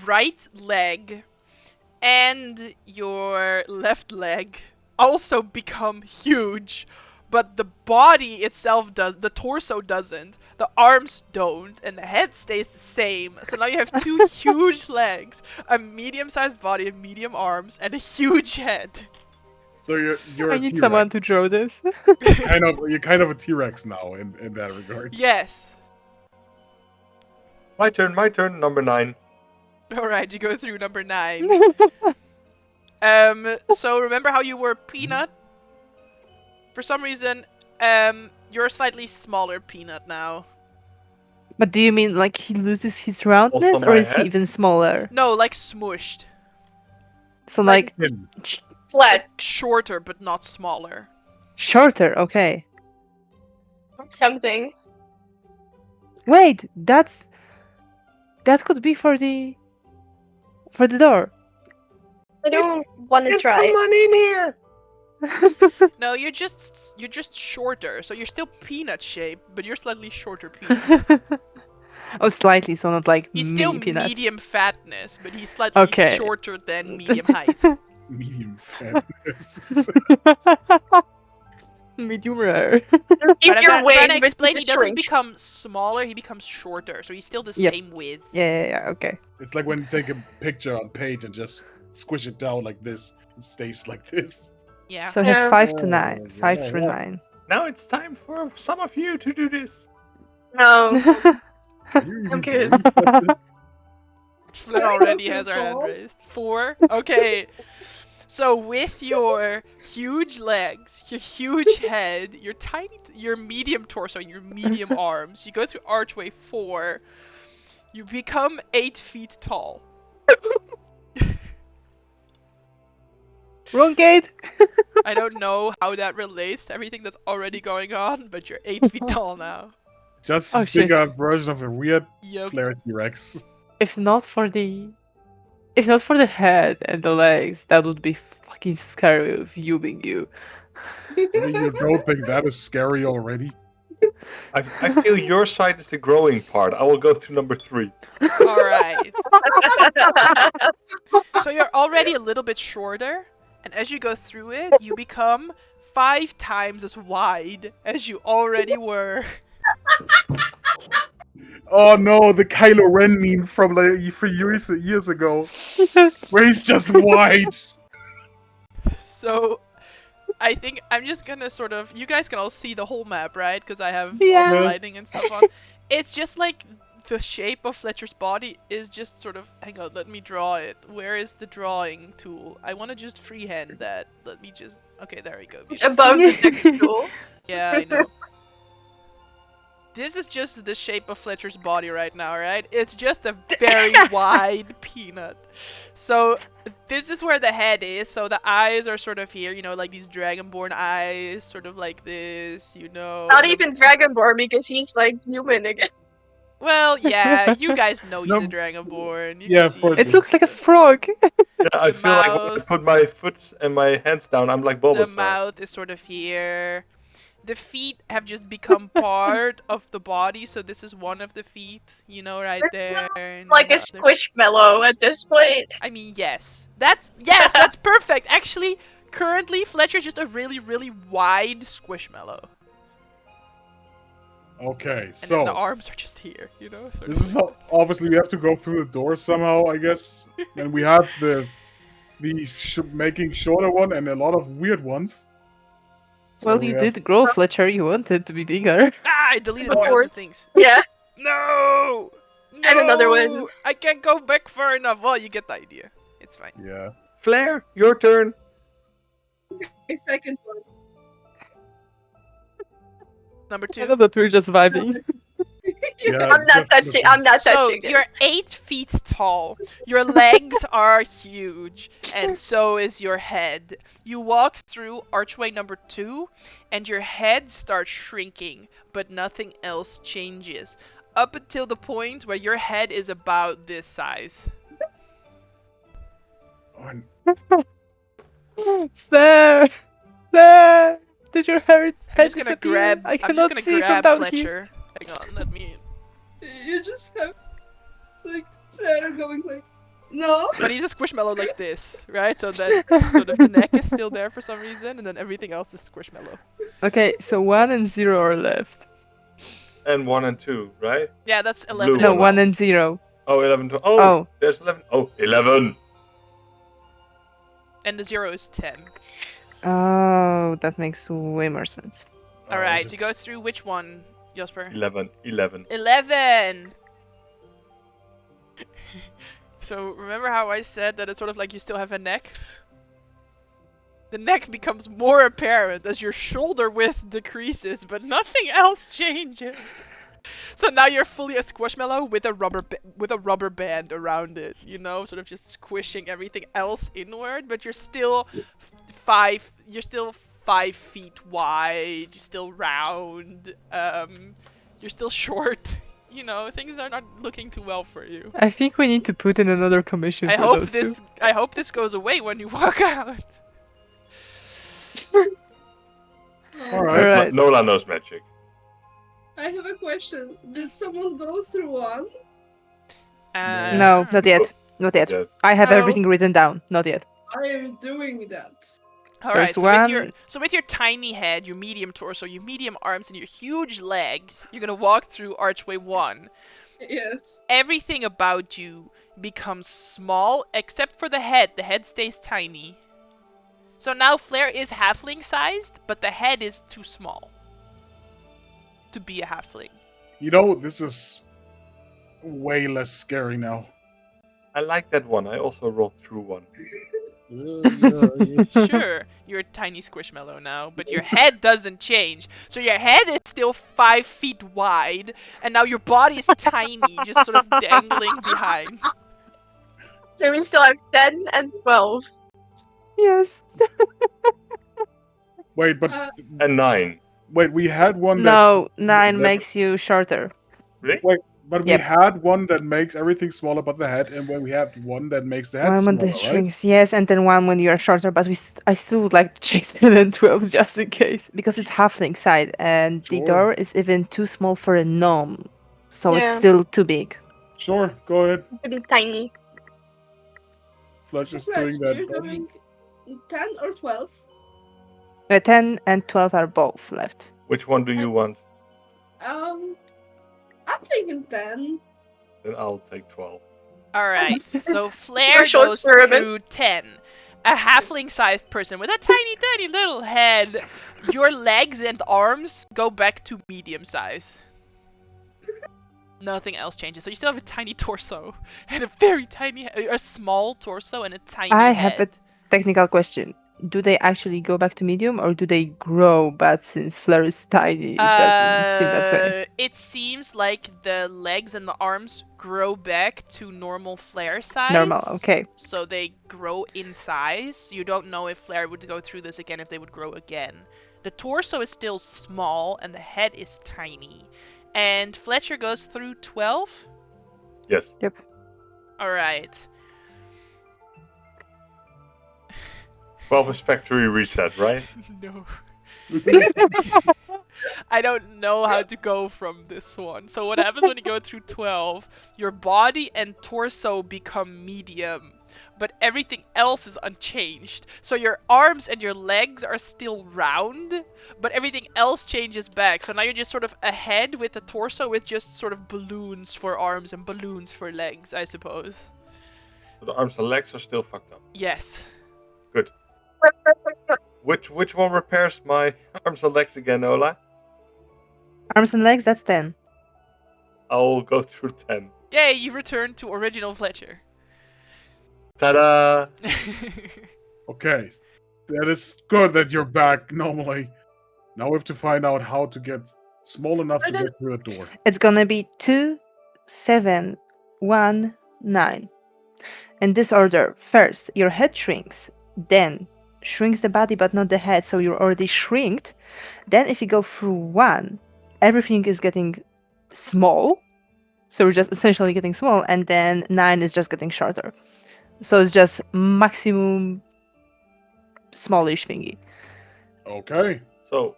right leg and your left leg also become huge, but the body itself does, the torso doesn't, the arms don't, and the head stays the same. So now you have two huge legs, a medium-sized body, medium arms, and a huge head. So you're I a need T-Rex. someone to draw this. You're kind of a T-Rex now in that regard. Yes. My turn, number 9. Alright, you go through number 9. So remember how you were Peanut? For some reason, you're a slightly smaller Peanut now. But do you mean like he loses his roundness, or my is he head? even smaller? No, like smushed. So like Thin. Flat. Shorter, but not smaller. shorter, okay. Something. Wait, that could be for the door. I don't want to try. Someone in here! No, you're just shorter, so you're still Peanut shaped, but you're slightly shorter Peanut. Oh, slightly, so not like He's mini still peanut. medium fatness, but he's slightly Okay. shorter than medium height. Medium fatness. Medium rare. Keep But I'm your trying to wing, but explain, he just doesn't shrink. become smaller, he becomes shorter, so he's still the Yep. same width. Yeah, okay. It's like when you take a picture on page and just squish it down like this. It stays like this. Yeah. So I have Yeah. 5 to 9. Oh, 5 yeah, through yeah. 9. Now it's time for some of you to do this. No, Can you even I'm good. believe that? Flynn Can I already go has through her hand fall? raised. 4? Okay. So with your huge legs, your huge head, your tiny, your medium torso, and your medium arms, you go through archway 4. You become 8 feet tall. Wrong gate! I don't know how that relates to everything that's already going on, but you're 8 feet tall now. Just Oh, shit. bigger version of a weird Yep. Flare T-Rex. If not for the head and the legs, that would be fucking scary viewing you. You don't think that is scary already? I feel your side is the growing part. I will go to number 3. Alright. So you're already a little bit shorter, and as you go through it, you become 5 times as wide as you already were. Oh no, the Kylo Ren meme from like 3 years ago, where he's just wide. So I think I'm just gonna sort of, you guys can all see the whole map, right? Because I have all Yeah. the lighting and stuff on. It's just like the shape of Fletcher's body is just sort of, hang on, let me draw it. Where is the drawing tool? I want to just freehand that. Let me just, okay, there we go. It's above the next tool. Yeah, I know. This is just the shape of Fletcher's body right now, right? It's just a very wide peanut. So this is where the head is. So the eyes are sort of here, you know, like these dragonborn eyes, sort of like this, you know. Not the- even Dragonborn because he's like human again. Well, yeah, you guys know he's No. a dragonborn. You Yeah, can of see course. It looks like a frog. Yeah, I The feel like when I mouth. put my foot and my hands down, I'm like The Bulbasaur. mouth is sort of here. The feet have just become part of the body, so this is one of the feet, you know, right there. and Like the a other- squishmallow at this point. I mean, yes. That's perfect. Actually, currently Fletcher's just a really, really wide squishmallow. Okay, And then the so arms are just here, you know? Sort this of is like- obviously we have to go through the door somehow, I guess. And we have the making shorter one and a lot of weird ones. So Well, we you have- did grow, Fletcher. You wanted to be bigger. Ah, I deleted one of the Boards. things. Yeah. No! And another one. No! I can't go back far enough. Well, you get the idea. It's fine. Yeah. Flare, your turn. A second one. Number I 2. love that we're just vibing. Yeah, I'm not just touching. I'm not So touching it. you're 8 feet tall. Your legs are huge, and so is your head. You walk through archway number 2, and your head starts shrinking, but nothing else changes. Up until the point where your head is about this size. Oh, There! There! Did your head I'm just gonna disappear? grab. I I'm cannot just see gonna from grab down Fletcher. here. Hang on, let me. You just have like Flair going like, no. But he's a squishmallow like this, right? So that sort of the neck is still there for some reason, and then everything else is squishmallow. Okay, so 1 and 0 are left. And 1 and 2, right? Yeah, that's Blue 11. No, as one. well. 1 and 0. Oh, 11. Oh, Oh. there's 11. Oh, 11. And the 0 is 10. Oh, that makes way more sense. All right, is you go through which one, Jasper? 11. 11. 11. So remember how I said that it's sort of like you still have a neck? The neck becomes more apparent as your shoulder width decreases, but nothing else changes. So now you're fully a squishmallow with a rubber band around it, you know, sort of just squishing everything else inward, but you're still 5 feet wide, you're still round, you're still short. You know, things are not looking too well for you. I think we need to put in another commission I for hope those this two. I hope this goes away when you walk out. All right. Alright. Nola knows magic. I have a question. Did someone go through one? No, not yet. Not yet. Yes. I have Oh. everything written down. Not yet. I am doing that. All right. There's So one- with your tiny head, your medium torso, your medium arms, and your huge legs, you're gonna walk through archway 1. Yes. Everything about you becomes small except for the head. The head stays tiny. So now Flare is halfling sized, but the head is too small to be a halfling. You know, this is way less scary now. I like that one. I also rolled through one. Sure, you're a tiny squishmallow now, but your head doesn't change. So your head is still 5 feet wide, and now your body is tiny, just sort of dangling behind. So we still have 10 and 12. Yes. Wait, but And 9. wait, we had one that No, 9 that- makes you shorter. Really? Wait, but we Yep. had one that makes everything smaller but the head, and when we have one that makes the head One when smaller, the right? shrinks, yes, and then one when you are shorter. But I still would like to check 10 and 12 just in case, because it's halfling side, and the Sure. door is even too small for a gnome, so it's Yeah. still too big. Sure, go ahead. Pretty tiny. Fletcher's Fletcher, doing that. you're doing 10 or 12? 10 and 12 are both left. Which one do you want? I'm thinking 10. Then I'll take 12. Alright, so Flare short goes experiment. through 10. A halfling-sized person with a tiny little head. Your legs and arms go back to medium size. Nothing else changes. So you still have a tiny torso and a very tiny, a small torso and a tiny I head. have a technical question. Do they actually go back to medium, or do they grow? But since Flare is tiny, it doesn't seem that way. It seems like the legs and the arms grow back to normal Flare size. Normal, okay. So they grow in size. You don't know if Flare would go through this again, if they would grow again. The torso is still small and the head is tiny. And Fletcher goes through 12? Yes. Alright. 12 is factory reset, right? No. I don't know how to go from this one. So what happens when you go through 12? Your body and torso become medium, but everything else is unchanged. So your arms and your legs are still round, but everything else changes back. So now you're just sort of a head with a torso with just sort of balloons for arms and balloons for legs, I suppose. So the arms and legs are still fucked up. Yes. Which one repairs my arms and legs again, Nola? Arms and legs, that's 10. I'll go through 10. Yay, you returned to original Fletcher. Ta-da! Okay, that is good that you're back normally. Now we have to find out how to get small enough to get through the door. It's gonna be 2, 7, 1, 9. In this order, first your head shrinks, then shrinks the body but not the head, so you're already shrinked. Then if you go through 1, everything is getting small, so we're just essentially getting small, and then 9 is just getting shorter. So it's just maximum smallish thingy. Okay. So,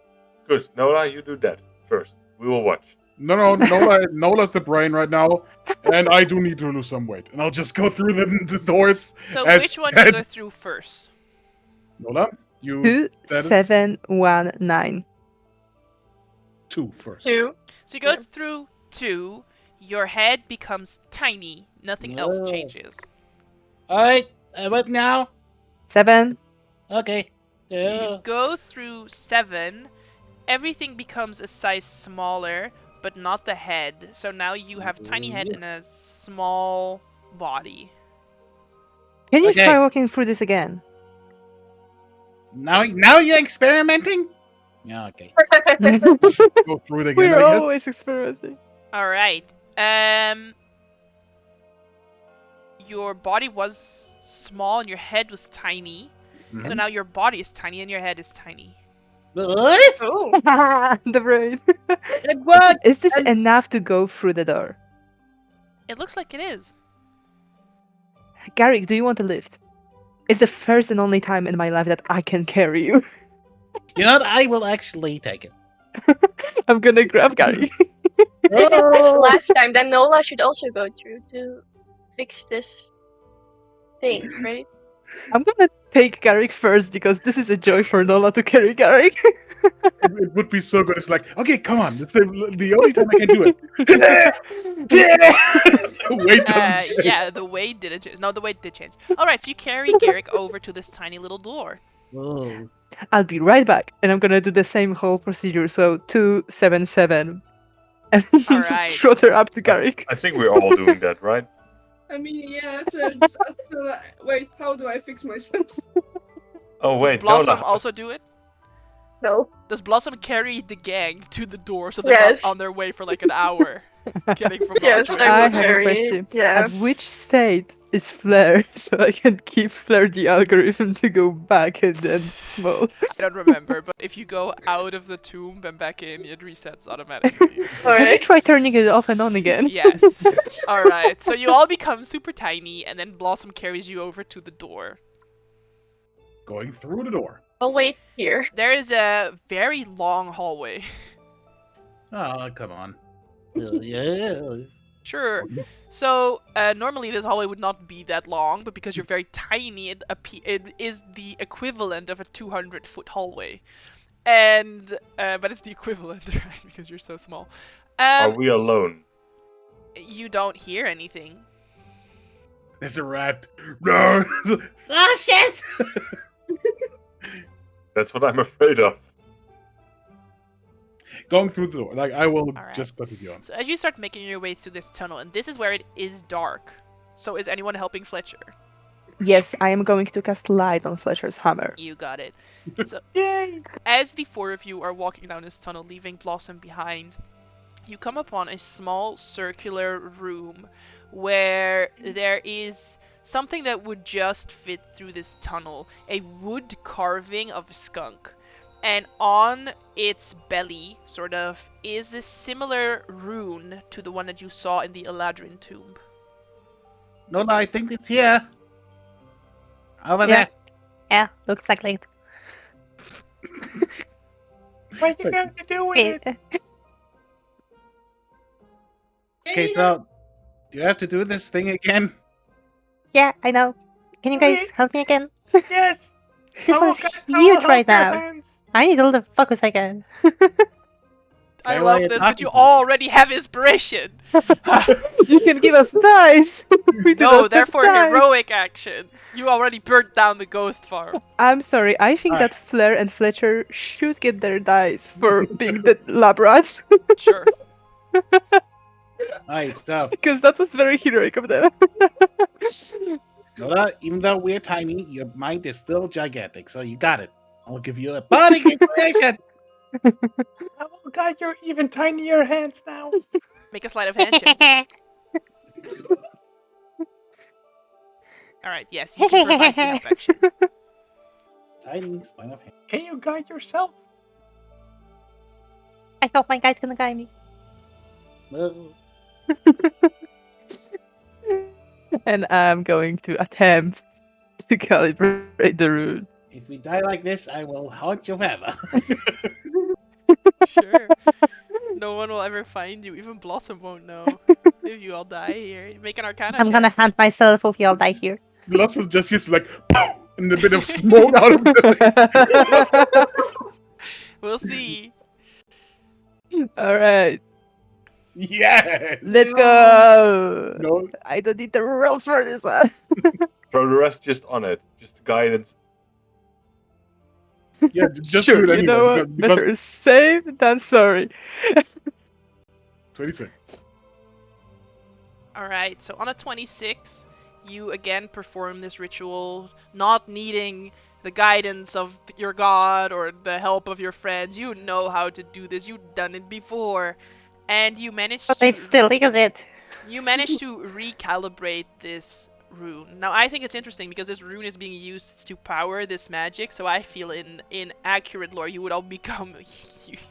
good. Nola, you do that first. We will watch. No, Nola's the brain right now, and I do need to lose some weight. And I'll just go through the doors. So as which one do you said. go through first? Nola, you 2, said it. 7, 1, 9. 2 first. 2. So you go Yeah. through 2, your head becomes tiny, nothing else No. changes. Alright, what now? 7. Okay. You go through 7, everything becomes a size smaller, but not the head. So now you have tiny head and a small body. Can you Okay. try walking through this again? Now you're experimenting? Yeah, okay. Go through it again, We're I guess. always experimenting. Alright. Your body was small and your head was tiny. So Mhm. now your body is tiny and your head is tiny. What? Oh. The brain. What? Is this enough to go through the door? It looks like it is. Garrick, do you want a lift? It's the first and only time in my life that I can carry you. You know what? I will actually take it. I'm gonna grab Garrick. This is Oh. last time, then Nola should also go through to fix this thing, right? I'm gonna take Garrick first because this is a joy for Nola to carry Garrick. It would be so good. It's like, okay, come on. It's the only time I can do it. Weight doesn't change. Yeah, the weight didn't change. No, the weight did change. Alright, so you carry Garrick over to this tiny little door. Oh. I'll be right back, and I'm gonna do the same whole procedure. So 277, and Alright. trot her up to Garrick. I think we're all doing that, right? I mean, yeah, Fletcher just asked, wait, how do I fix myself? Oh Does wait, Blossom Nola. also do it? No. Does Blossom carry the gang to the door so they're Yes. not on their way for like an hour? Getting from Yes, Vajra? I I have will a carry. question. Yeah. At which state is Flare, so I can give Flare the algorithm to go back and then small? I don't remember, but if you go out of the tomb and back in, it resets automatically. Have you Alright. tried turning it off and on again? Yes. Alright, so you all become super tiny, and then Blossom carries you over to the door. Going through the door. I'll wait here. There is a very long hallway. Oh, come on. Yeah. Sure. So, normally this hallway would not be that long, but because you're very tiny, it is the equivalent of a 200-foot hallway. And, but it's the equivalent, right? Because you're so small. Are we alone? You don't hear anything. There's a rat. No. Oh, shit! That's what I'm afraid of. Going through the door. Like I will Alright. just go with you on. So as you start making your way through this tunnel, and this is where it is dark. So is anyone helping Fletcher? Yes, I am going to cast light on Fletcher's hammer. You got it. So Yay! as the four of you are walking down this tunnel, leaving Blossom behind, you come upon a small circular room where there is something that would just fit through this tunnel, a wood carving of a skunk. And on its belly, sort of, is this similar rune to the one that you saw in the Eladrin tomb. Nola, I think it's here. Over Yeah. there. Yeah, looks like it. What are you going to do with it? Okay, so do you have to do this thing again? Yeah, I know. Can you guys help me again? Yes. This one's huge right now. I need all the focus I can. I Okay, love well, this, you're but you talking to me. already have inspiration! You can give us dice. We do No, not they're have for dice. heroic actions. You already burnt down the ghost farm. I'm sorry. I think that Flare and Fletcher should get their dice for being the lab rats Sure. Alright, so because that was very heroic of them. Nola, even though we're tiny, your mind is still gigantic, so you got it. I'll give you a body inspiration. Oh god, you're even tinier hands now. Make a sleight of hand check. Alright, yes, you can provide the help action. Tiny sleight of hand. Can you guide yourself? I hope my guide's gonna guide me. No. And I'm going to attempt to calibrate the rune. If we die like this, I will haunt you forever. Sure. No one will ever find you. Even Blossom won't know if you all die here. Make an Arcana I'm check. gonna hunt myself if you all die here. Lots of just hears like pow, and a bit of smoke out of the We'll see. Alright, Yes. let's go! No. I don't need the rules for this one. Throw the rest just on it. Just the guidance. Yeah, just sure, do it you know anyway what? because Better safe than sorry. 26. Alright, so on a 26, you again perform this ritual, not needing the guidance of your god or the help of your friends. You know how to do this. You've done it before. And you manage But to I still use it. you manage to recalibrate this rune. Now I think it's interesting because this rune is being used to power this magic, so I feel in accurate lore you would all become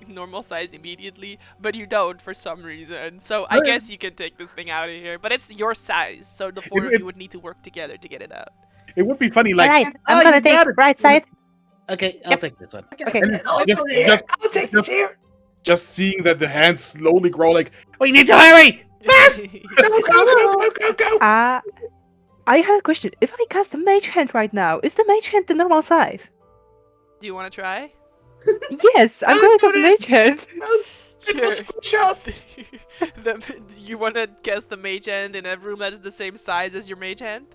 normal size immediately, but you don't for some reason. So I Right. guess you can take this thing out of here, but it's your size, so the four of you would need to work together to get it out. It would be funny, like, Alright, oh, I'm gonna you got take it. right side. Okay, I'll Yep. take this one. Okay. and I'll just, take just, I'll take this here. just seeing that the hands slowly grow, like, We need to hurry! Go, go, go, go, go, go. I have a question. If I cast a mage hand right now, is the mage hand the normal size? Do you want to try? Yes, I'm Don't going do to cast a this. mage hand. It will squish us. You want to cast the mage hand in a room that is the same size as your mage hand?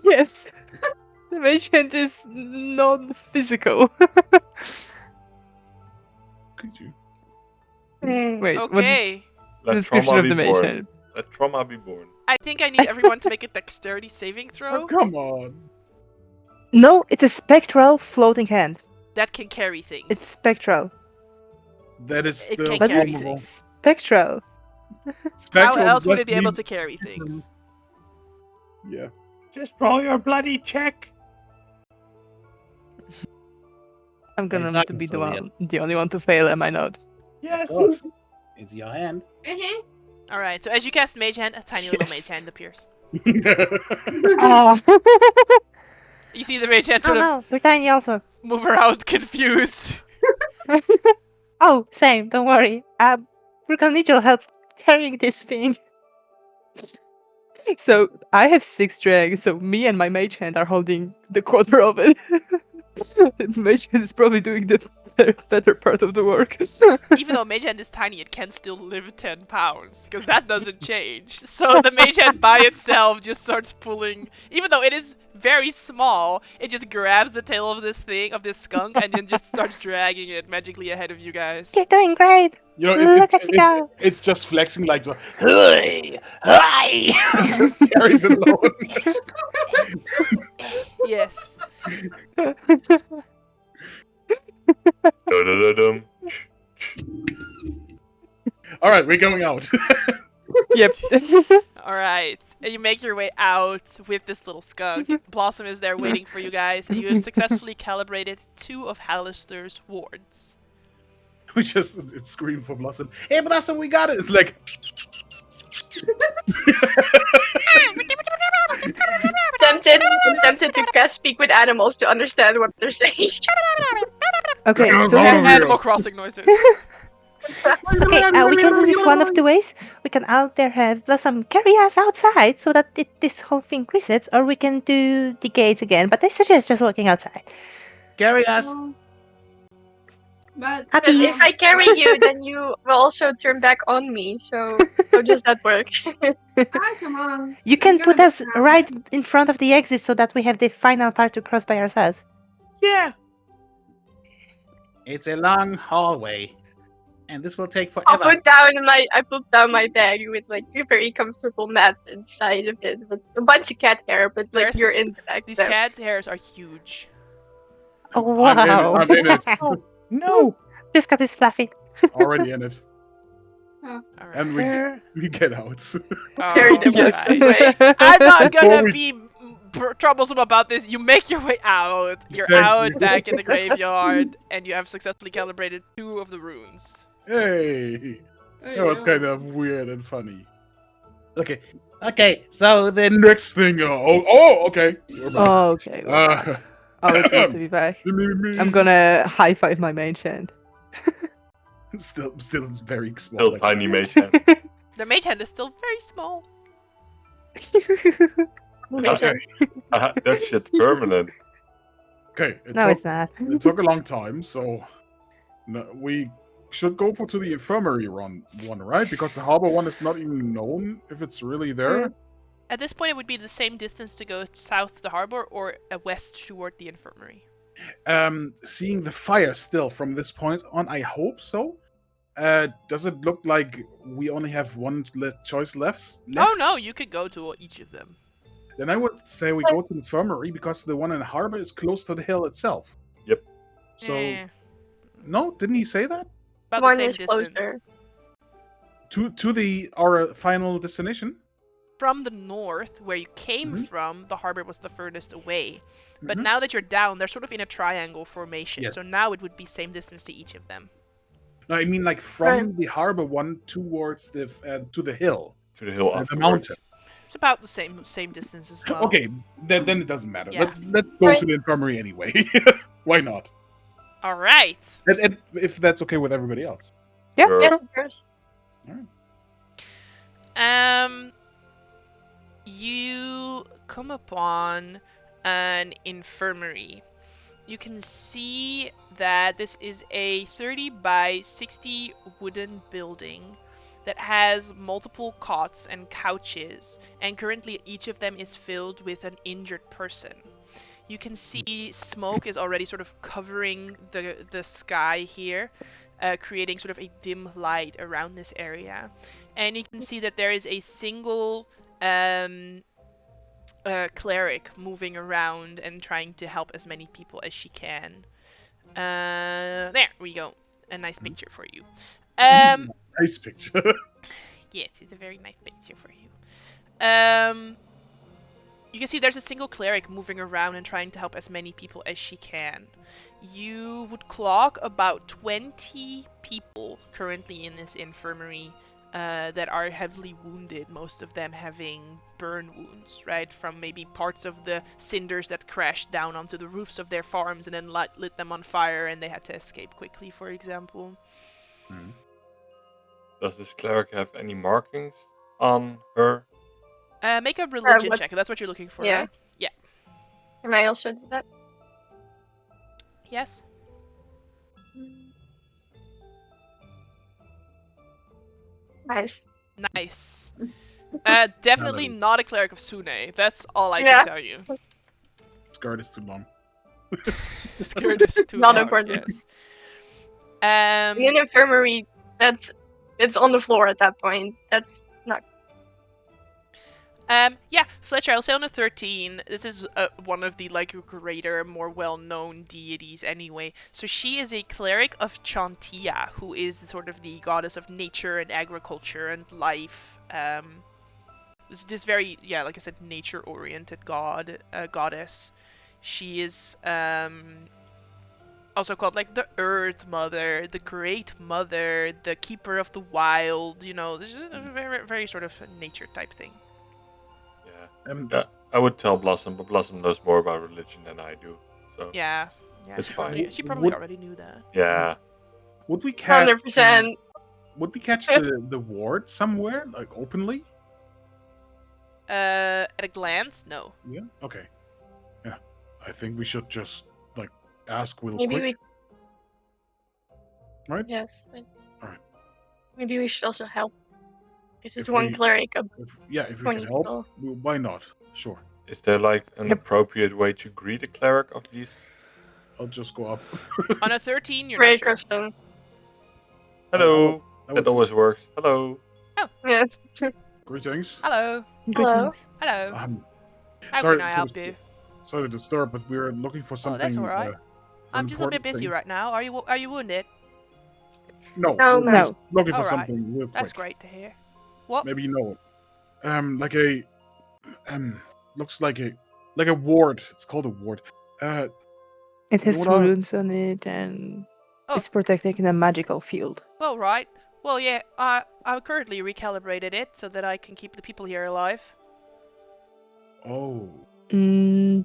Yes. The mage hand is non-physical. Could you? Wait, what is Okay. the Let description trauma of be the mage born. hand? Let trauma be born. I think I need everyone to make a dexterity saving Oh, throw come on. No, it's a spectral floating hand. that can carry things. It's spectral. That is It still can But carry formable. it's spectral. How Spectral else would does it be able mean- to carry things? Yeah. Just roll your bloody check. I'm gonna It's need to not be so weird. the only one to fail, am I not? Yes. Of course. It's your hand. Alright, so as you cast Mage Hand, a tiny little Yes. Mage Hand appears. Oh, You see the Mage Hand sort of no, we're tiny also. move around confused. Oh, same, don't worry. We're gonna need your help carrying this thing. So, I have 6 drags, so me and my mage hand are holding the quarter of it. The mage hand is probably doing the better part of the work. Even though Mage Hand is tiny, it can still live 10 pounds, because that doesn't change. So the Mage Hand by itself just starts pulling, even though it is very small, it just grabs the tail of this thing, of this skunk, and then just starts dragging it magically ahead of you guys. You're doing great! You know, Look at you go. it's just flexing like so. Hey, hi! Just carries it alone. Yes. Dum-dum-dum-dum. All right, we're going out. Yep. Alright, and you make your way out with this little skunk. Blossom is there waiting for you guys, and you have successfully calibrated 2 of Hallister's wards. We just scream for Blossom. Hey, Blossom, we got it. It's like. I'm tempted to cast speak with animals to understand what they're saying. Okay, Yeah, so we oh, can, yeah. Animal crossing noises. okay, we can do this one of 2 ways. We can out there have Blossom carry us outside so that this whole thing resets, or we can do the gates again, but I suggest just walking outside. Carry us. But But Happy. if I carry you, then you will also turn back on me. So how does that work? come on. You can gotta put be us happy. right in front of the exit so that we have the final part to cross by ourselves. Yeah. It's a long hallway, and this will take I forever. put down my bag with like a very comfortable mat inside of it, with a bunch of cat hair, but like There's- you're in the bag. These so- cat's hairs are huge. Oh, wow. I'm in it. No. This cat is fluffy. Already in it. Alright. And we get out. Carry them Yes. this way. I'm not gonna we- be troublesome about this. You make your way out. You're Thank out you. back in the graveyard, and you have successfully calibrated 2 of the runes. Hey, that was kind of weird and funny. Okay, so then Next thing, okay. We're back. Oh, okay. Oh, it's good to be back. I'm gonna high five my mage hand. Still very small. Still like- tiny Mage Hand. The mage hand is still very small. Okay. That shit's permanent. Okay. No, it's not. It took a long time, so we should go to the infirmary one, right? Because the harbor one is not even known if it's really there. At this point, it would be the same distance to go south to the harbor or west toward the infirmary. Seeing the fire still from this point on, I hope so. Does it look like we only have one choice left? Oh no, you could go to each of them. Then I would say we go to the infirmary because the one in the harbor is close to the hill itself. Yep. So Eh, no, didn't he say that? about One the same is distance. closer. To our final destination? From the north, where you came Mhm. from, the harbor was the furthest away. But Mhm. now that you're down, they're sort of in a triangle formation. Yes. So now it would be same distance to each of them. No, I mean like from the harbor one towards the to the hill, To the hill the afterwards. mountain. It's about the same distance as well. Okay, then it doesn't matter. Yeah. Let's go Right. to the infirmary anyway. Why not? All right. And if that's okay with everybody else. Yeah, Sure. Yes, of course. You come upon an infirmary. You can see that this is a 30 by 60 wooden building that has multiple cots and couches, and currently each of them is filled with an injured person. You can see smoke is already sort of covering the sky here, creating sort of a dim light around this area. And you can see that there is a single cleric moving around and trying to help as many people as she can. There we go. A nice picture for you. Nice picture. Yes, it's a very nice picture for you. You can see there's a single cleric moving around and trying to help as many people as she can. You would clock about 20 people currently in this infirmary that are heavily wounded, most of them having burn wounds, right? From maybe parts of the cinders that crashed down onto the roofs of their farms and then lit them on fire and they had to escape quickly, for example. Mhm. Does this cleric have any markings on her? Make a religion what- check. That's what you're looking for, yeah. right? Yeah. Can I also do that? Yes. Nice. Nice. Definitely Paladin. not a cleric of Sune. That's all I Yeah. can tell you. Skirt is too long. The skirt is too Not long, important. yes. In an infirmary, it's on the floor at that point. That's not. Yeah, Fletcher, I'll say on a 13, this is one of the, like, greater, more well-known deities anyway. So she is a cleric of Chantia, who is sort of the goddess of nature and agriculture and life. This very, yeah, like I said, nature-oriented goddess. She is, also called, like, the Earth Mother, the Great Mother, the Keeper of the Wild, you know, this is a very, very sort of nature type thing. Yeah. Yeah, I would tell Blossom, but Blossom knows more about religion than I do. So Yeah, It's she fine. probably, she probably Would- already knew that. yeah. Would we catch? 100%. Would we catch the ward somewhere, like openly? At a glance, no. Yeah. Okay. Yeah. I think we should just like ask real Maybe quick. we. Right? Yes. But Alright. Maybe we should also help. Because it's If one we- cleric of If we 20 can help, people. why not? Sure. Is there like an Yep. appropriate way to greet a cleric of these? I'll just go up. On a 13, you're Great not sure. question. Hello. I That would- always works. Hello. Yeah. Greetings. Hello. Greetings. Hello. How sorry can I for help the- you? Sorry to disturb, but we're looking for Oh, something. that's alright. I'm an just a bit important busy thing. right now. Are you wounded? No, No, we're no. just looking for Alright. something real quick. That's great to hear. What? Maybe you know it. Like a looks like a ward. It's called a ward. It has Nola? runes on it and Oh. it's protected in a magical field. Well, right. Well, yeah. I've currently recalibrated it so that I can keep the people here alive. Oh.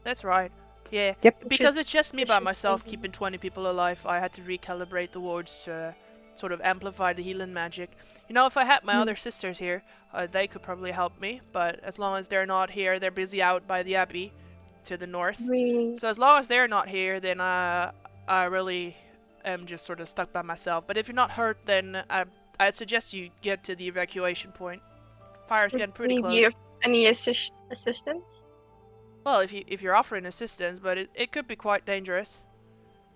That's right. Yeah. Yep. Because should- it's just me we by should myself send them. keeping 20 people alive, I had to recalibrate the wards to sort of amplify the healing magic. You know, if I had my Hmm. other sisters here, they could probably help me, but as long as they're not here, they're busy out by the abbey to the north. We. So as long as they're not here, then I really am just sort of stuck by myself. But if you're not hurt, then I'd suggest you get to the evacuation point. Fire's getting pretty Would we close. give any assistance? Well, if you're offering assistance, but it could be quite dangerous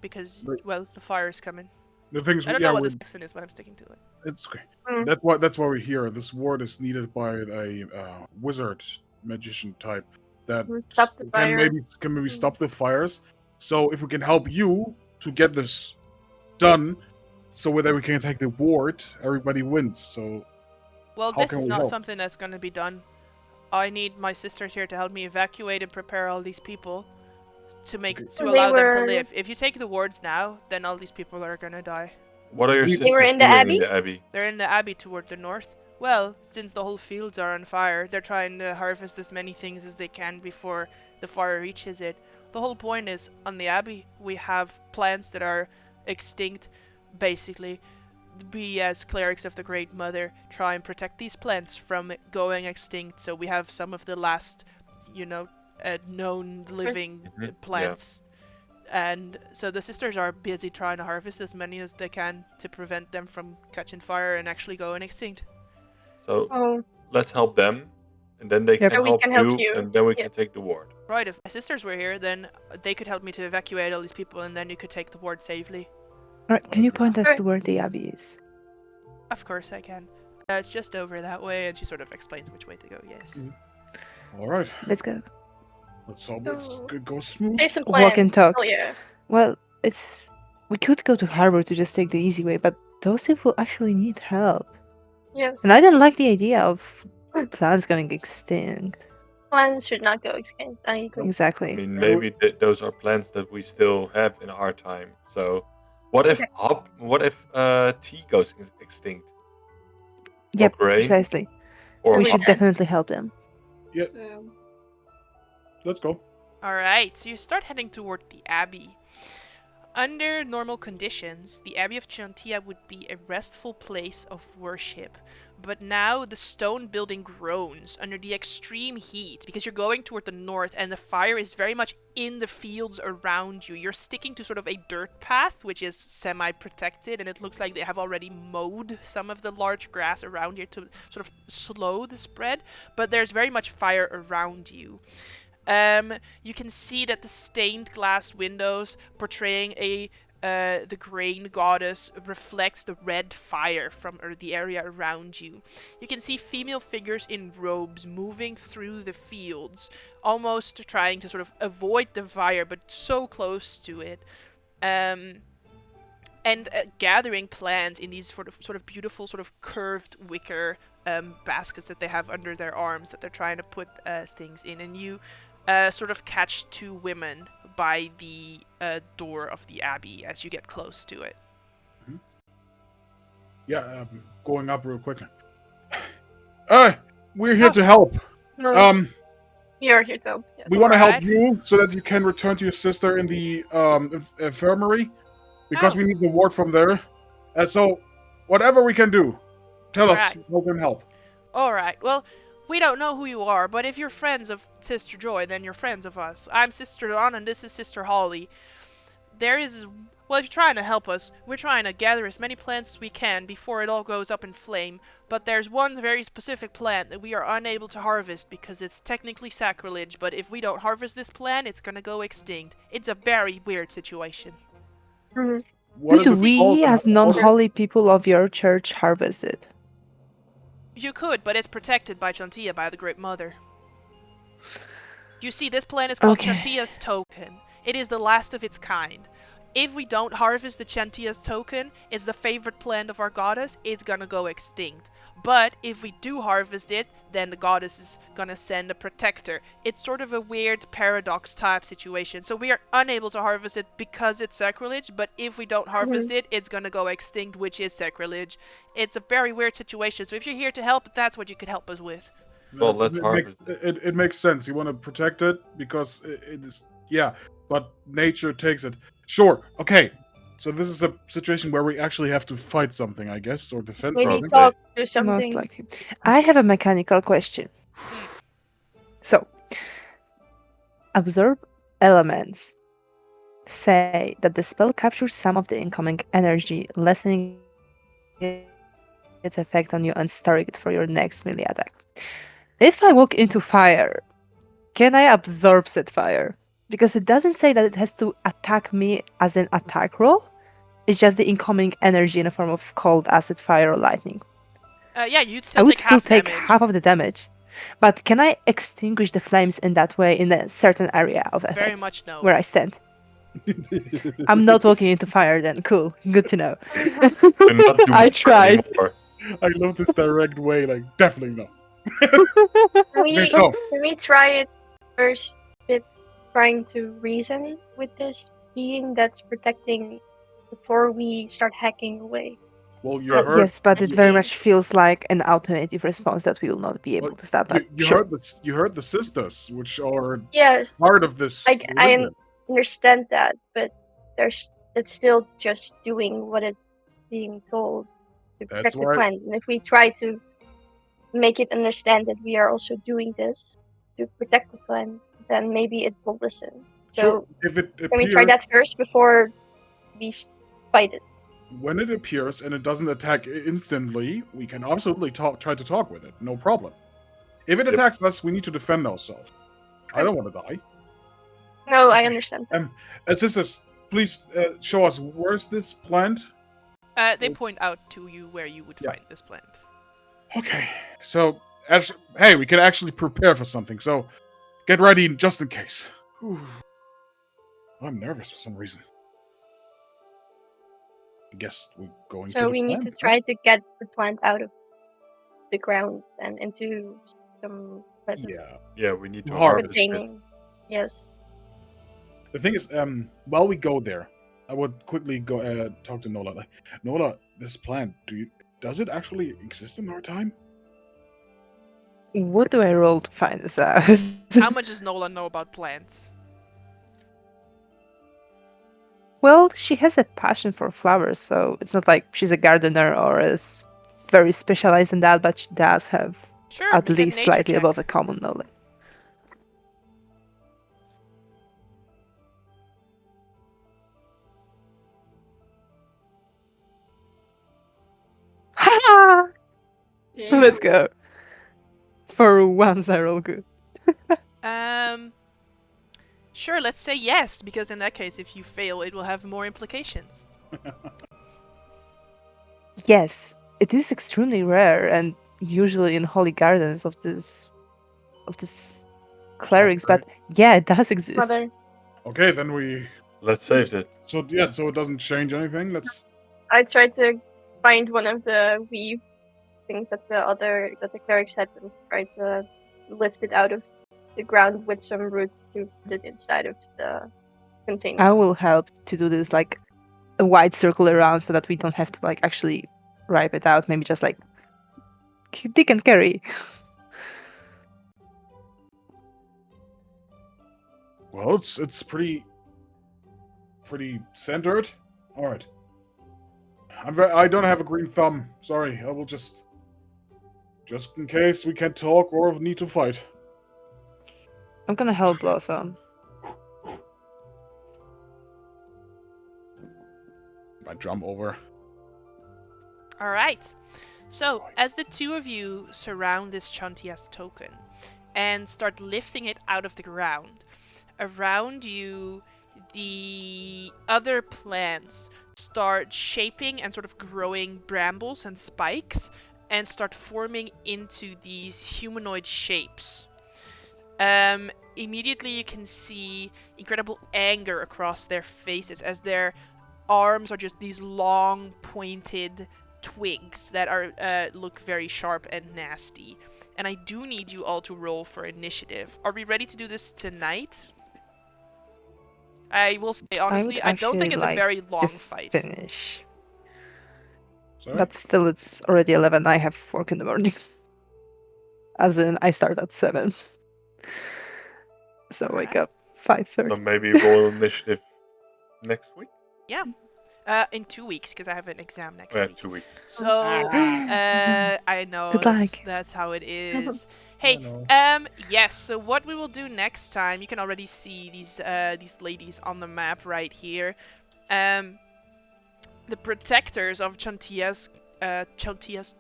because Right. well, the fire's coming. The thing is, I don't yeah, know what we're- this accent is, but I'm sticking to it. it's okay. Mm. That's why we're here. This ward is needed by a wizard magician type that Who stop the can fire. maybe Mm. stop the fires. So if we can help you to get this done, so that we can take the ward, everybody wins. So Well, How this can is we not help? something that's going to be done. I need my sisters here to help me evacuate and prepare all these people to make Okay. to They allow them to were- live. If you take the wards now, then all these people are going to die. What are your They sisters were in the doing abbey? in the abbey? They're in the abbey toward the north. Well, since the whole fields are on fire, they're trying to harvest as many things as they can before the fire reaches it. The whole point is, on the abbey, we have plants that are extinct, basically. We, as clerics of the Great Mother, try and protect these plants from going extinct, so we have some of the last, known living Mhm, yeah. plants. And so the sisters are busy trying to harvest as many as they can to prevent them from catching fire and actually going extinct. So Oh, let's help them, and then they Yep. can, And we help, can help you, you. and then we Yes. can take the ward. Right, if my sisters were here, then they could help me to evacuate all these people, and then you could take the ward safely. Alright, can you point us Alright. to where the abbey is? Of course I can. It's just over that way, and she sort of explains which way to go, yes. All right. Let's go. Let's hope it's Ooh. go smooth. Save some Walk plans. and talk. Oh yeah. Well, we could go to harbor to just take the easy way, but those people actually need help. Yes. And I don't like the idea of plants going extinct. Plans should not go extinct. I agree. Exactly. I mean, maybe those are plans that we still have in our time. So, what if tea goes extinct? Yep, grain? precisely. Or We should hop? definitely help them. Yeah. Let's go. Alright, so you start heading toward the Abbey. Under normal conditions, the Abbey of Chantia would be a restful place of worship. But now the stone building groans under the extreme heat because you're going toward the north and the fire is very much in the fields around you. You're sticking to sort of a dirt path, which is semi-protected, and it looks like they have already mowed some of the large grass around here to sort of slow the spread, but there's very much fire around you. You can see that the stained glass windows portraying the grain goddess reflects the red fire from the area around you. You can see female figures in robes moving through the fields, almost trying to sort of avoid the fire, but so close to it. And gathering plants in these sort of beautiful, sort of curved wicker baskets that they have under their arms that they're trying to put things in. And you sort of catch two women by the door of the abbey as you get close to it. Yeah, going up real quickly. We're here Oh. to help. No, you're here though. Yeah. We want to help Alright. you so that you can return to your sister in the infirmary, because Oh. we need the ward from there. And so, whatever we can do, tell us Alright. how we can help. Alright, well, we don't know who you are, but if you're friends of Sister Joy, then you're friends of us. I'm Sister Dawn, and this is Sister Holly. If you're trying to help us, we're trying to gather as many plants as we can before it all goes up in flame, but there's one very specific plant that we are unable to harvest because it's technically sacrilege, but if we don't harvest this plant, it's gonna go extinct. It's a very weird situation. Mhm. What Could is it called? we, as non-holy people of your church, harvest it? You could, but it's protected by Chantia, by the Great Mother. You see, this plant is called Okay. Chantia's Token. It is the last of its kind. If we don't harvest the Chantia's Token, it's the favorite plant of our goddess, it's gonna go extinct. But if we do harvest it, then the goddess is gonna send a protector. It's sort of a weird paradox type situation. So we are unable to harvest it because it's sacrilege, but if we don't harvest it, it's gonna go extinct, which is sacrilege. It's a very weird situation. So if you're here to help, that's what you could help us with. Well, let's harvest it makes sense. You want to protect it because it is, yeah, but nature takes it. Sure, okay. So this is a situation where we actually have to fight something, I guess, or defend Maybe something. talk, do Most something. likely. I have a mechanical question. So, absorb elements say that the spell captures some of the incoming energy, lessening its effect on you and storing it for your next melee attack. If I walk into fire, can I absorb said fire? Because it doesn't say that it has to attack me as an attack roll. It's just the incoming energy in the form of cold, acid, fire, or lightning. Yeah, you'd I still would take still half take damage. half of the damage. But can I extinguish the flames in that way in a certain area of effect Very much no. where I stand? I'm not walking into fire then. Cool. Good to know. We're not doing I that tried. anymore. I love this direct way, like, definitely no. Can so- we try it first with trying to reason with this being that's protecting before we start hacking away? Well, you heard, Yes, but it very Okay. much feels like an automated response that we will not be able Well, to stop. But you sure. heard the sisters, which are Yes, part of this. I religion. understand that, but it's still just doing what it's being told to That's protect the why- plant. And if we try to make it understand that we are also doing this to protect the plant, then maybe it will listen. So Sure, if it can we try appears, that first before we fight it? when it appears and it doesn't attack instantly, we can absolutely try to talk with it. No problem. If it Yep. attacks us, we need to defend ourselves. I don't want to die. No, I understand. Sisters, please show us where's this plant. They point out to you where you would Yeah. find this plant. Okay, so hey, we can actually prepare for something. So get ready just in case. Whew. I'm nervous for some reason. I guess we're going to So the we need to plant, huh? try to get the plant out of the ground and into some Yeah. Yeah, we need to Hard. harvest it. containing. Yes. The thing is, while we go there, I would quickly go talk to Nola. Like, Nola, this plant, does it actually exist in our time? What do I roll to find this out? How much does Nola know about plants? Well, she has a passion for flowers, so it's not like she's a gardener or is very specialized in that, but she does have Sure, at make a least nature slightly check. above a common knowledge. Ha! Let's go. For once, I roll good. Sure, let's say yes, because in that case, if you fail, it will have more implications. Yes, it is extremely rare, and usually in holy gardens of this clerics. Okay. But yeah, it does exist. Mother, Okay, then we. Let's save it. So yeah, so it doesn't change anything. Let's. I tried to find one of the weave things that the clerics had and tried to lift it out of the ground with some roots to put it inside of the container. I will help to do this like a wide circle around so that we don't have to like actually ripe it out. Maybe just like dig and carry. Well, it's pretty centered. All right. I don't have a green thumb. Sorry. I will just in case we can't talk or need to fight. I'm gonna help Blossom. I drum over. All right. So, as the two of you surround this Chantias token and start lifting it out of the ground, around you, the other plants start shaping and sort of growing brambles and spikes and start forming into these humanoid shapes. Immediately you can see incredible anger across their faces as their arms are just these long pointed twigs that are look very sharp and nasty. And I do need you all to roll for initiative. Are we ready to do this tonight? I will say honestly, I don't think it's a very long fight. Finish. Sorry? But still, it's already 11. I have work in the morning. As in, I start at 7. So wake up 5:30. So maybe roll initiative next week? Yeah. In 2 weeks, because I have an exam next Yeah, week. 2 weeks. So, I know Good luck. that's how it is. Hey, yes. So what we will do next time, you can already see these ladies on the map right here. The protectors of Chantia's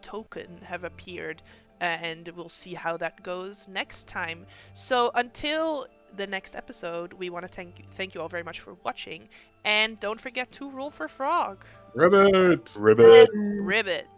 token have appeared, and we'll see how that goes next time. So until the next episode, we want to thank you all very much for watching, and don't forget to roll for frog. Ribbit. Ribbit. Ribbit.